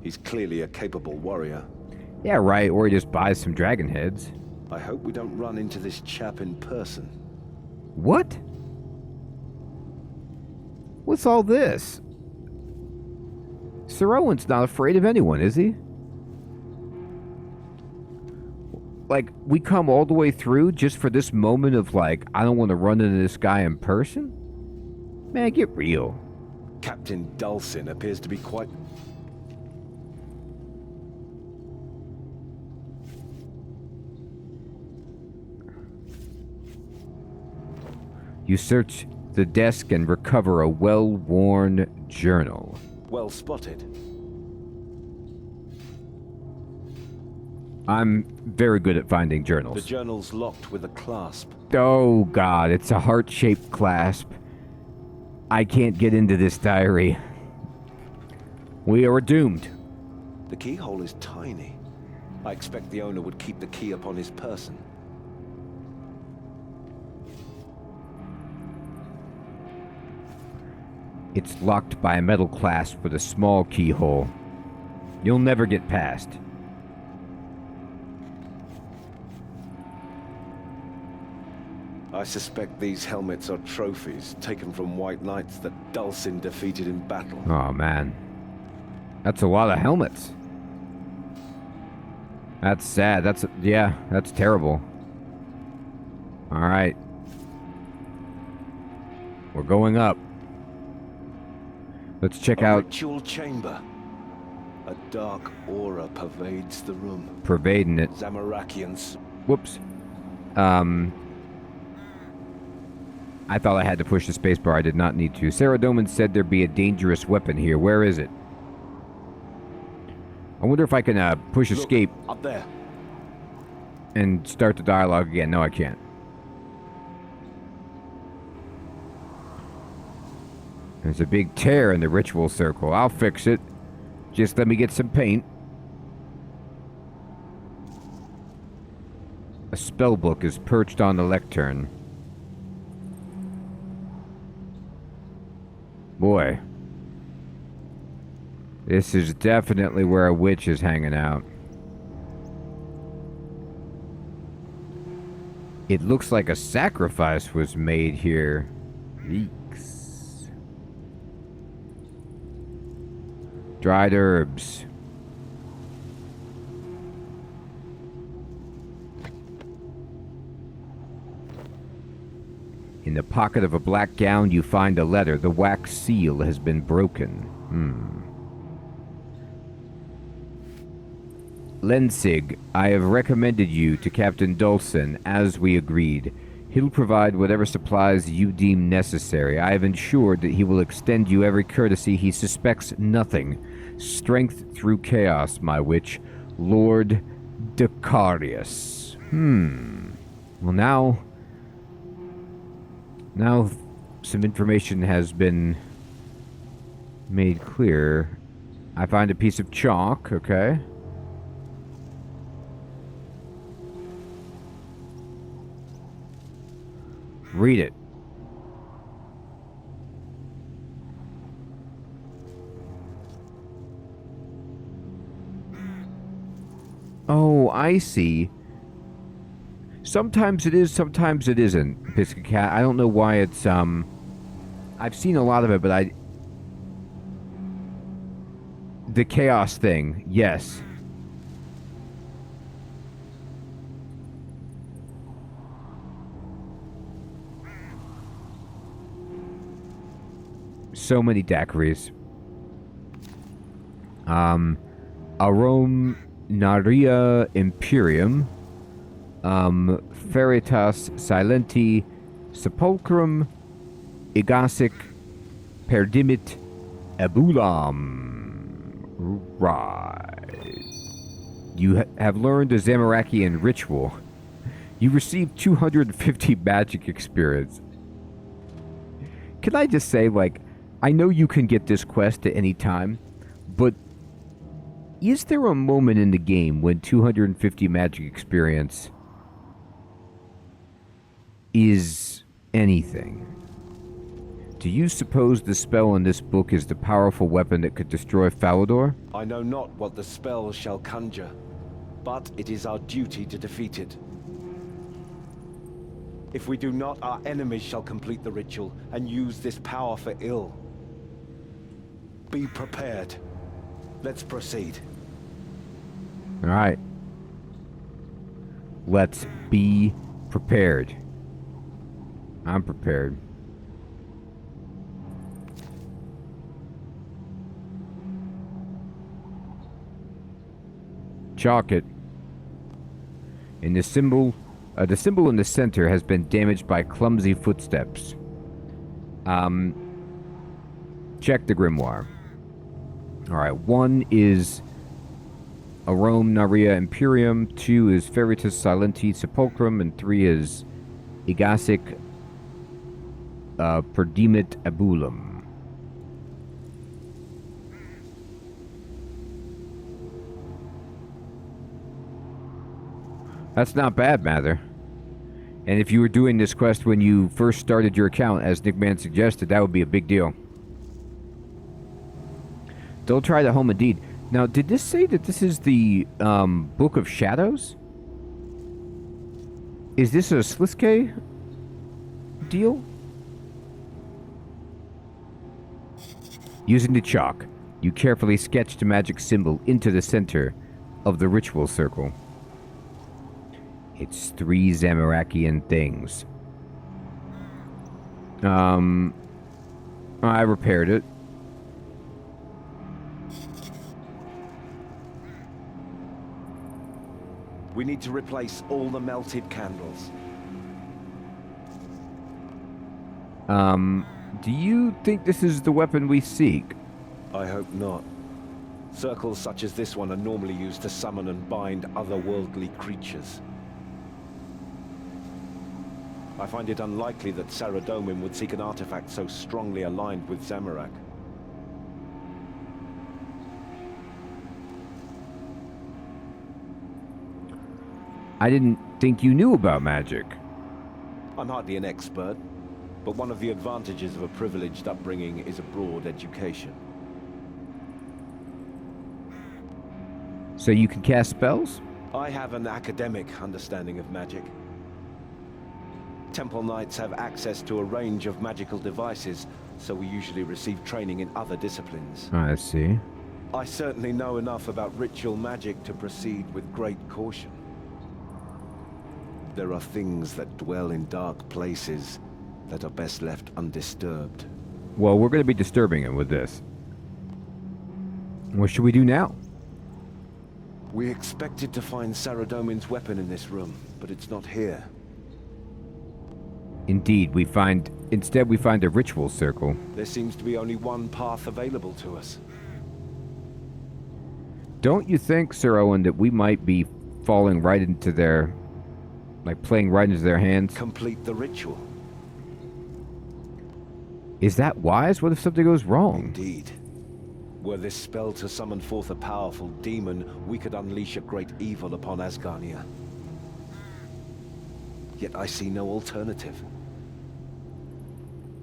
He's clearly a capable warrior. Yeah, right, or he just buys some dragon heads. I hope we don't run into this chap in person. What? What's all this? Sir Owen's not afraid of anyone, is he? Like, we come all the way through just for this moment of, like, I don't want to run into this guy in person? Man, get real. Captain Dulcin appears to be quite... You search the desk and recover a well-worn journal. well spotted. I'm very good at finding journals. The journal's locked with a clasp. Oh, God, it's a heart-shaped clasp. I can't get into this diary. We are doomed. The keyhole is tiny. I expect the owner would keep the key upon his person. It's locked by a metal clasp with a small keyhole. You'll never get past. I suspect these helmets are trophies taken from white knights that Dulcin defeated in battle. Oh, man. That's a lot of helmets. That's sad. That's terrible. Alright. We're going up. Let's check out... ritual chamber. A dark aura pervades the room. Pervading it. Zamarakians. Whoops. I thought I had to push the spacebar. I did not need to. Sarah Doman said there'd be a dangerous weapon here. Where is it? I wonder if I can push escape. Look, up there. And start the dialogue again. No, I can't. There's a big tear in the ritual circle. I'll fix it. Just let me get some paint. A spellbook is perched on the lectern. Boy. This is definitely where a witch is hanging out. It looks like a sacrifice was made here. Eeks. Dried herbs. In the pocket of a black gown, you find a letter. The wax seal has been broken. Lensig, I have recommended you to Captain Dulcin, as we agreed. He'll provide whatever supplies you deem necessary. I have ensured that he will extend you every courtesy. He suspects nothing. Strength through chaos, my witch. Lord Decarius. Well, now some information has been made clear. I find a piece of chalk, okay. Read it. Oh, I see. Sometimes it is, sometimes it isn't, Piscacat. I don't know why it's, I've seen a lot of it, but the chaos thing, yes. So many daiquiris. Arom Naria Imperium. Veritas Silenti Sepulchrum Igasic Perdimit Ebulam. Right. You have learned a Zamarakian ritual. You received 250 magic experience. Can I just say, like, I know you can get this quest at any time, but is there a moment in the game when 250 magic experience is anything? Do you suppose the spell in this book is the powerful weapon that could destroy Falador? I know not what the spell shall conjure, but it is our duty to defeat it. If we do not, our enemies shall complete the ritual and use this power for ill. Be prepared. Let's proceed. All right. Let's be prepared. I'm prepared. Chalk it. And the symbol in the center has been damaged by clumsy footsteps. Check the grimoire. Alright, 1 is Arom Naria Imperium, 2 is Veritas Silenti Sepulchrum, and 3 is Igasic Perdimit Ebulam. That's not bad, Mather. And if you were doing this quest when you first started your account, as Nickman suggested, that would be a big deal. Don't try the home indeed. Now, did this say that this is the Book of Shadows? Is this a Sliske deal? Using the chalk, you carefully sketched a magic symbol into the center of the ritual circle. It's 3 Zamarakian things. I repaired it. We need to replace all the melted candles. Do you think this is the weapon we seek? I hope not. Circles such as this one are normally used to summon and bind otherworldly creatures. I find it unlikely that Saradomin would seek an artifact so strongly aligned with Zamorak. I didn't think you knew about magic. I'm hardly an expert, but one of the advantages of a privileged upbringing is a broad education. So you can cast spells? I have an academic understanding of magic. Temple Knights have access to a range of magical devices, so we usually receive training in other disciplines. I see. I certainly know enough about ritual magic to proceed with great caution. There are things that dwell in dark places that are best left undisturbed. Well, we're going to be disturbing it with this. What should we do now? We expected to find Saradomin's weapon in this room, but it's not here. Indeed, instead we find a ritual circle. There seems to be only one path available to us. Don't you think, Sir Owen, that we might be falling right into their... like playing right into their hands? Complete the ritual. Is that wise? What if something goes wrong? Indeed. Were this spell to summon forth a powerful demon, we could unleash a great evil upon Asgarnia. Yet I see no alternative.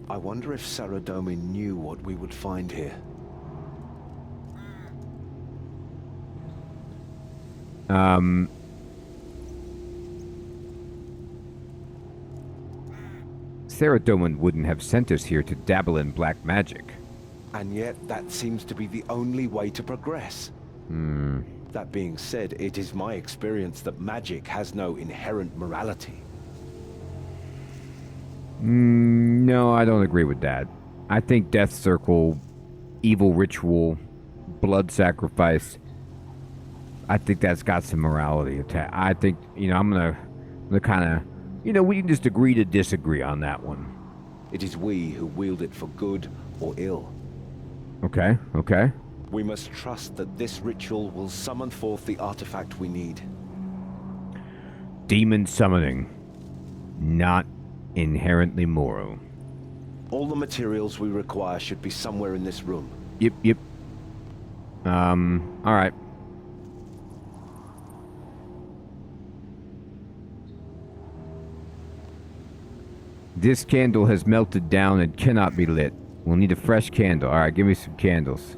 I wonder if Saradomin knew what we would find here. Saradomin wouldn't have sent us here to dabble in black magic. And yet, that seems to be the only way to progress. That being said, it is my experience that magic has no inherent morality. No, I don't agree with that. I think Death Circle, evil ritual, blood sacrifice, I think that's got some morality. I think, I'm gonna kind of, we can just agree to disagree on that one. It is we who wield it for good or ill. Okay. We must trust that this ritual will summon forth the artifact we need. Demon summoning. Not inherently moral. All the materials we require should be somewhere in this room. Yep. Alright. This candle has melted down and cannot be lit. We'll need a fresh candle. Alright, give me some candles.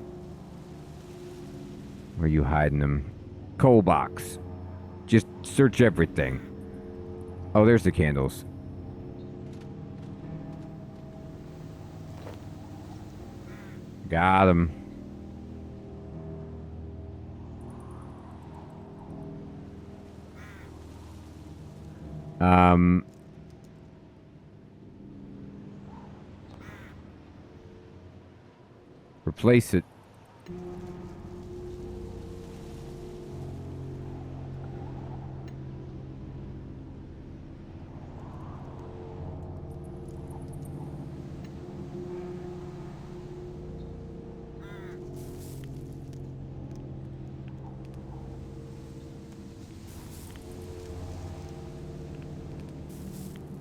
Where are you hiding them? Coal box. Just search everything. Oh, there's the candles. Got him. Replace it.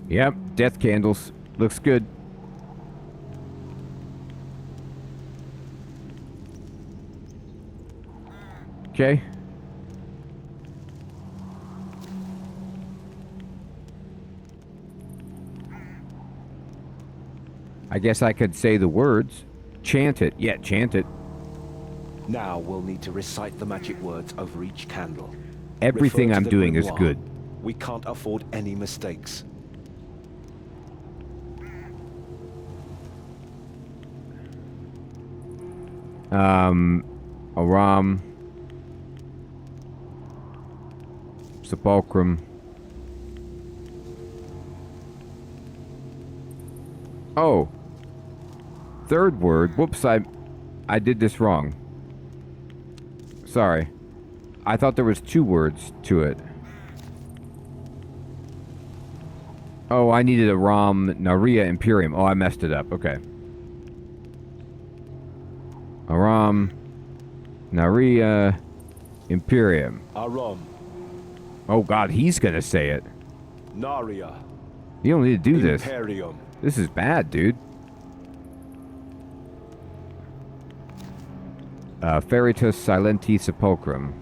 Yep, death candles. Looks good. Okay. I guess I could say the words. Chant it. Yeah, chant it. Now we'll need to recite the magic words over each candle. Everything Refer to I'm the doing is grimoire. good. We can't afford any mistakes. Aram. Sepulchrum. Oh. Third word. Whoops, I did this wrong. Sorry. I thought there was two words to it. Oh, I needed a Ram Naria Imperium. Oh, I messed it up. Okay. Aram Naria Imperium. Aram. Oh god, he's gonna say it. Naria. You don't need to do this. Imperium. This is bad, dude. Feritus Silenti Sepulchrum.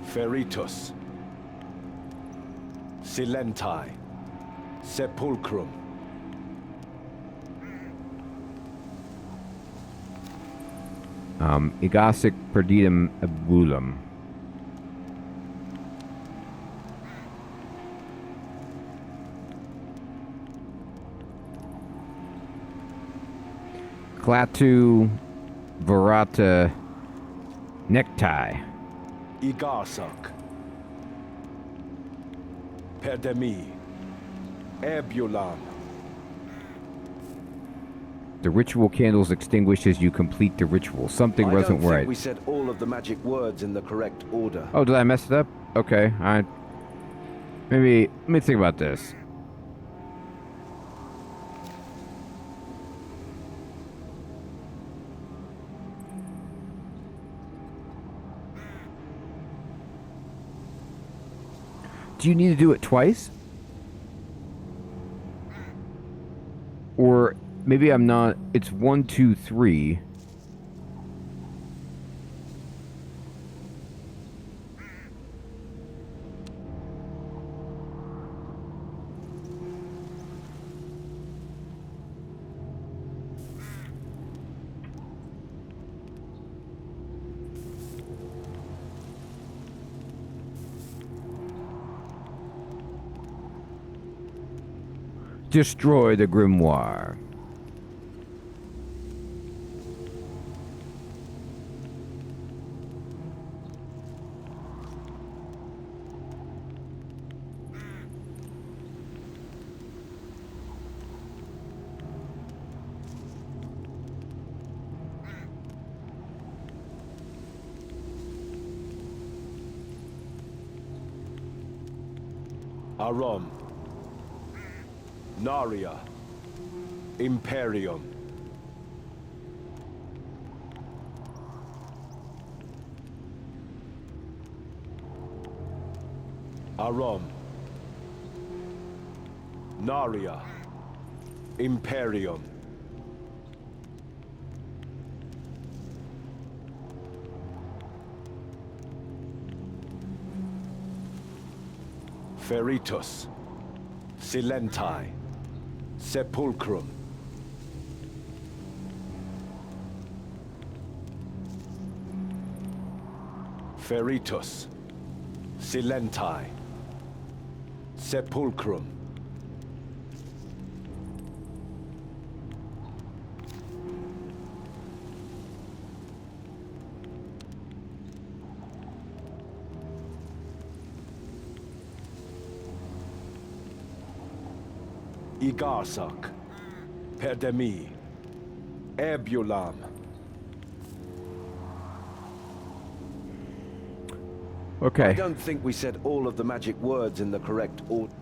Feritus. Silentai. Sepulchrum. Igasic perdidum ebulum. Clatu Verata Necktie. Igarsak. Perdemi. Erbulam. The ritual candles extinguish as you complete the ritual. Something I wasn't don't think right. we said all of the magic words in the correct order. Oh, did I mess it up? Okay, maybe let me think about this. Do you need to do it twice? Or maybe I'm not. It's 1, 2, 3. Destroy the grimoire. Arom. Naria. Imperium. Arom. Naria. Imperium. Feritus. Silentai. Sepulchrum. Feritus. Silentai. Sepulchrum. Igarsak. Perdemi. Erbulam. Okay. I don't think we said all of the magic words in the correct order.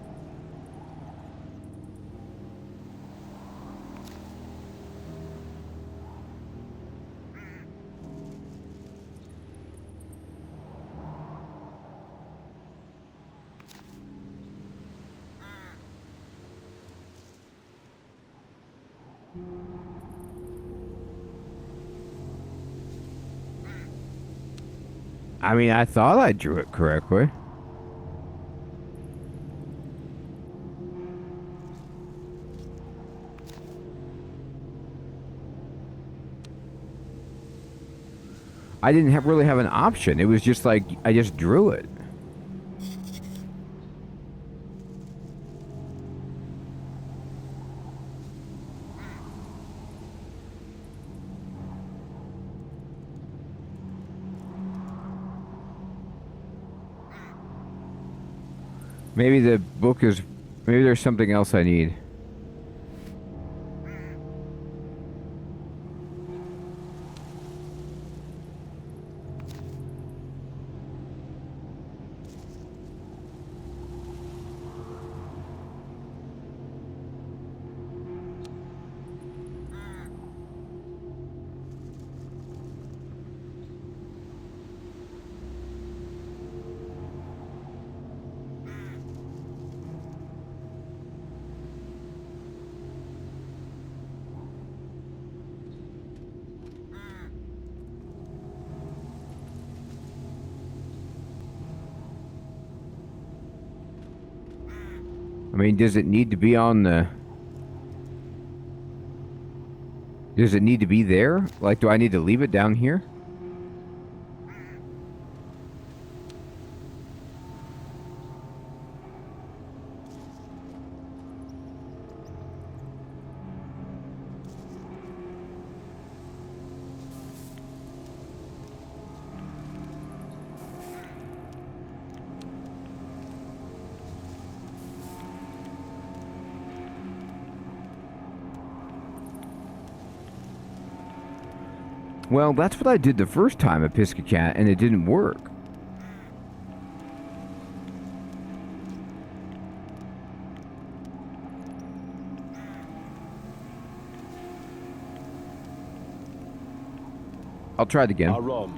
I mean, I thought I drew it correctly. I didn't really have an option. It was just like, I just drew it. Maybe the book is... Maybe there's something else I need. I mean, does it need to be on the... Does it need to be there? Like, do I need to leave it down here? Well, that's what I did the first time at Piscacat, and it didn't work. I'll try it again. Arom.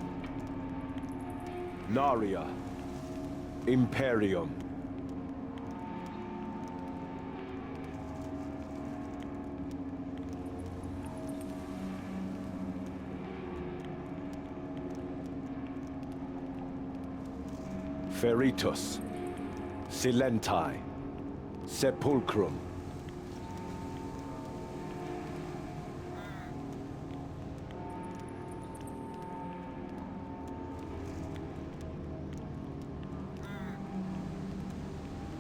Naria. Imperium. Feritus. Silentai. Sepulchrum.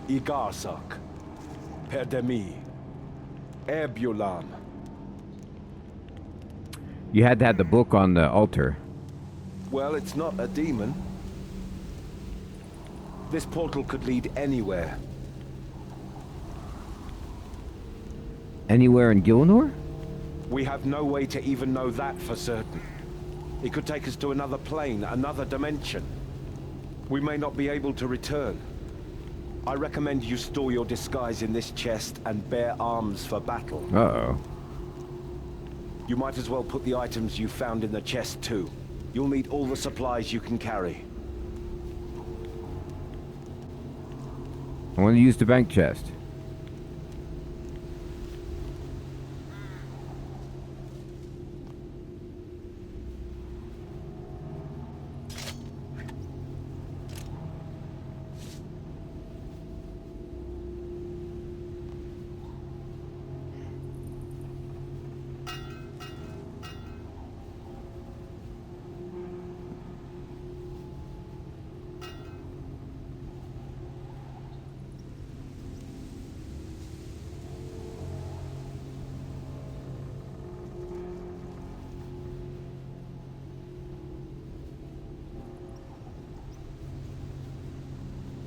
Igarsak. Perdemi. Erbulam. You had to have the book on the altar. Well, it's not a demon. This portal could lead anywhere. Anywhere in Gillinor? We have no way to even know that for certain. It could take us to another plane, another dimension. We may not be able to return. I recommend you store your disguise in this chest and bear arms for battle. Uh-oh. You might as well put the items you found in the chest too. You'll need all the supplies you can carry. I want to use the bank chest.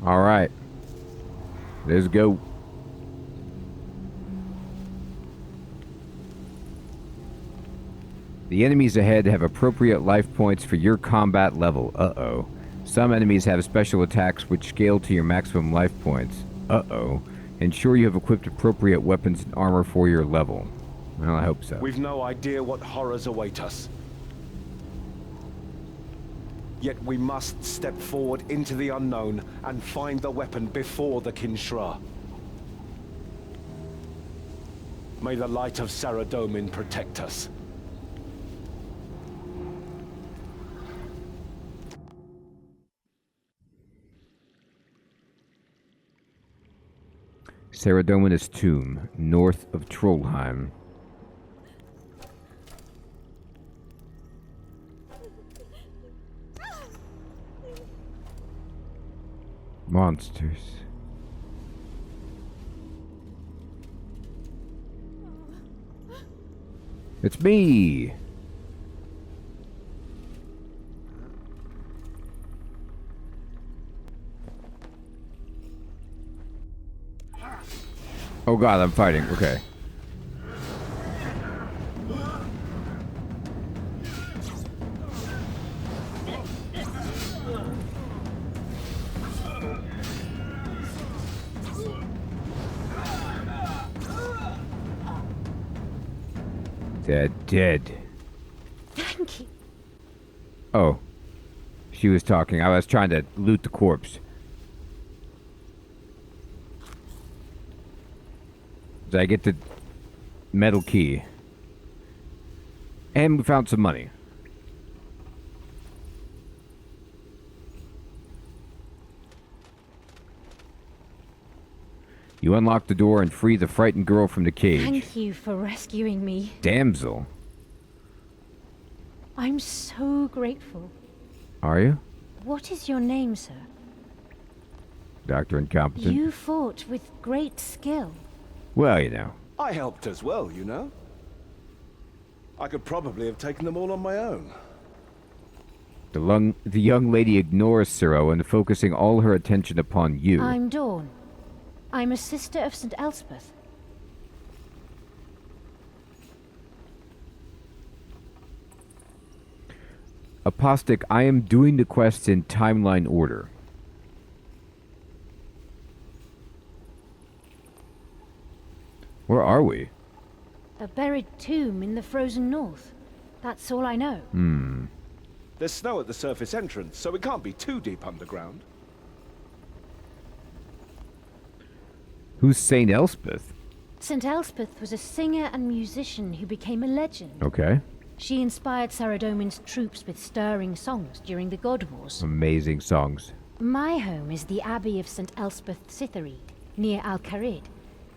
All right. Let's go. The enemies ahead have appropriate life points for your combat level. Uh-oh. Some enemies have special attacks which scale to your maximum life points. Uh-oh. Ensure you have equipped appropriate weapons and armor for your level. Well, I hope so. We've no idea what horrors await us. Yet we must step forward into the unknown and find the weapon before the Kinshra. May the light of Saradomin protect us. Saradominus Tomb, north of Trollheim. Monsters. It's me! Oh god, I'm fighting. Okay. They're dead. Thank you. Oh. She was talking. I was trying to loot the corpse. Did I get the metal key? And we found some money. You unlock the door and free the frightened girl from the cage. Thank you for rescuing me. Damsel? I'm so grateful. Are you? What is your name, sir? Dr. Incompetent? You fought with great skill. Well, you know. I helped as well, you know. I could probably have taken them all on my own. The young lady ignores Sir Owen, focusing all her attention upon you. I'm Dawn. I'm a sister of St. Elspeth. Apostic, I am doing the quests in timeline order. Where are we? A buried tomb in the frozen north. That's all I know. There's snow at the surface entrance, so it can't be too deep underground. Who's St. Elspeth? St. Elspeth was a singer and musician who became a legend. Okay. She inspired Saradomin's troops with stirring songs during the God Wars. Amazing songs. My home is the Abbey of St. Elspeth Cythereid, near Al-Kharid,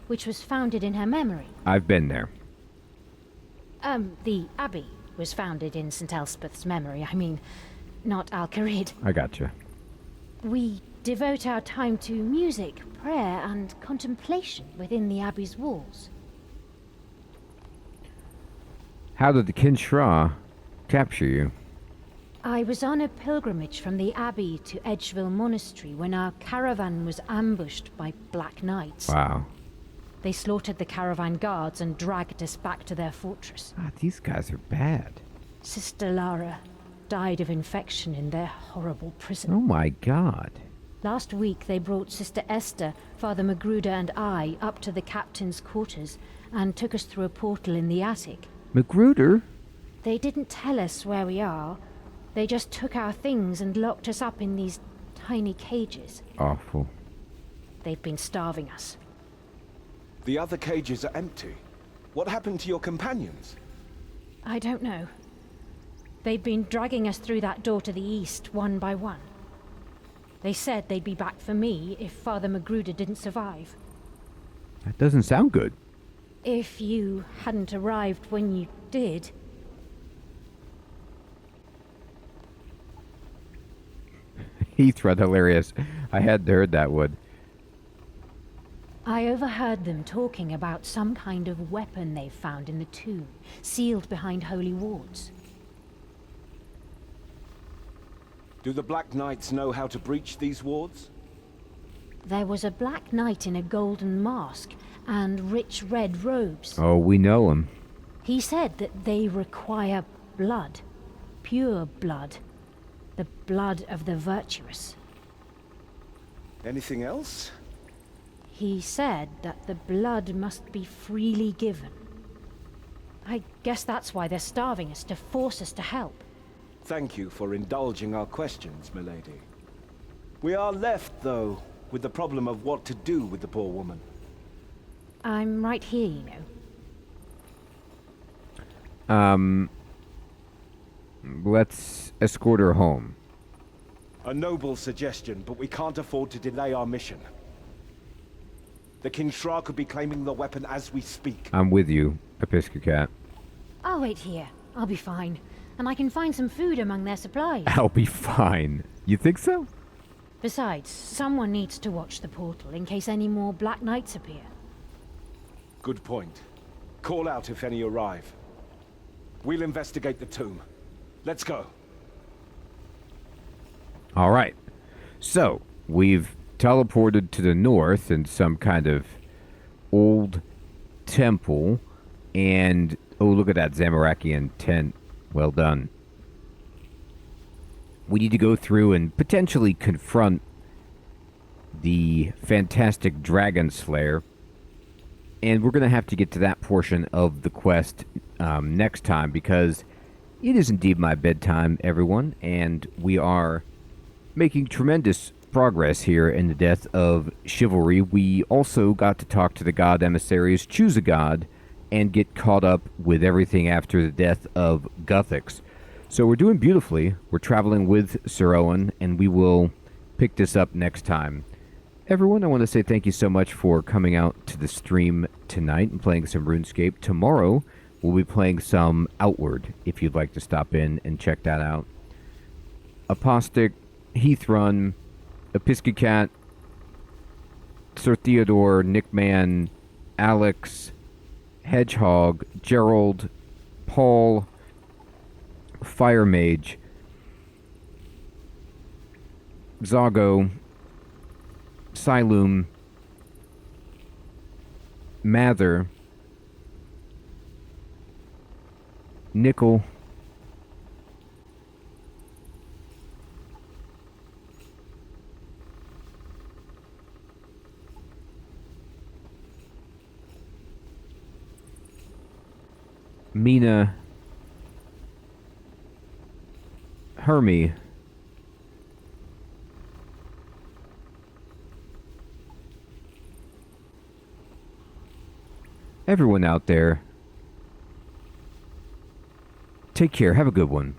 which was founded in her memory. I've been there. The Abbey was founded in St. Elspeth's memory. I mean, not Al-Kharid. I gotcha. We devote our time to music, prayer, and contemplation within the Abbey's walls. How did the Kinshra capture you? I was on a pilgrimage from the Abbey to Edgeville Monastery when our caravan was ambushed by Black Knights. Wow. They slaughtered the caravan guards and dragged us back to their fortress. Ah, these guys are bad. Sister Lara died of infection in their horrible prison. Oh my god. Last week they brought Sister Esther, Father Magruder and I up to the captain's quarters and took us through a portal in the attic. Magruder? They didn't tell us where we are. They just took our things and locked us up in these tiny cages. Awful. They've been starving us. The other cages are empty. What happened to your companions? I don't know. They'd been dragging us through that door to the east, one by one. They said they'd be back for me if Father Magruder didn't survive. That doesn't sound good. If you hadn't arrived when you did... Heathrow, hilarious. I hadn't heard that one. I overheard them talking about some kind of weapon they found in the tomb, sealed behind holy wards. Do the Black Knights know how to breach these wards? There was a black knight in a golden mask and rich red robes. Oh, we know him. He said that they require blood, pure blood, the blood of the virtuous. Anything else? He said that the blood must be freely given. I guess that's why they're starving us, to force us to help. Thank you for indulging our questions, milady. We are left, though, with the problem of what to do with the poor woman. I'm right here, you know. Let's escort her home. A noble suggestion, but we can't afford to delay our mission. The Kinshra could be claiming the weapon as we speak. I'm with you, Episcopat. I'll wait here. I'll be fine. And I can find some food among their supplies. I'll be fine. You think so? Besides, someone needs to watch the portal in case any more Black Knights appear. Good point. Call out if any arrive. We'll investigate the tomb. Let's go. All right. So, we've teleported to the north in some kind of old temple. And, oh, look at that Zamarakian tent. Well done. We need to go through and potentially confront the fantastic Dragon Slayer. And we're going to have to get to that portion of the quest next time, because it is indeed my bedtime, everyone. And we are making tremendous progress here in the death of Chivalry. We also got to talk to the god emissaries, choose a god, and get caught up with everything after the death of Guthix. So we're doing beautifully. We're traveling with Sir Owen, and we will pick this up next time. Everyone, I want to say thank you so much for coming out to the stream tonight and playing some RuneScape. Tomorrow, We'll be playing some Outward if you'd like to stop in and check that out. Apostic, Heathrun, Episcocat, Sir Theodore, Nickman, Alex, Hedgehog, Gerald, Paul, Fire Mage, Zago, Siloom, Mather, Nickel, Mina, Hermie, everyone out there, take care. Have a good one.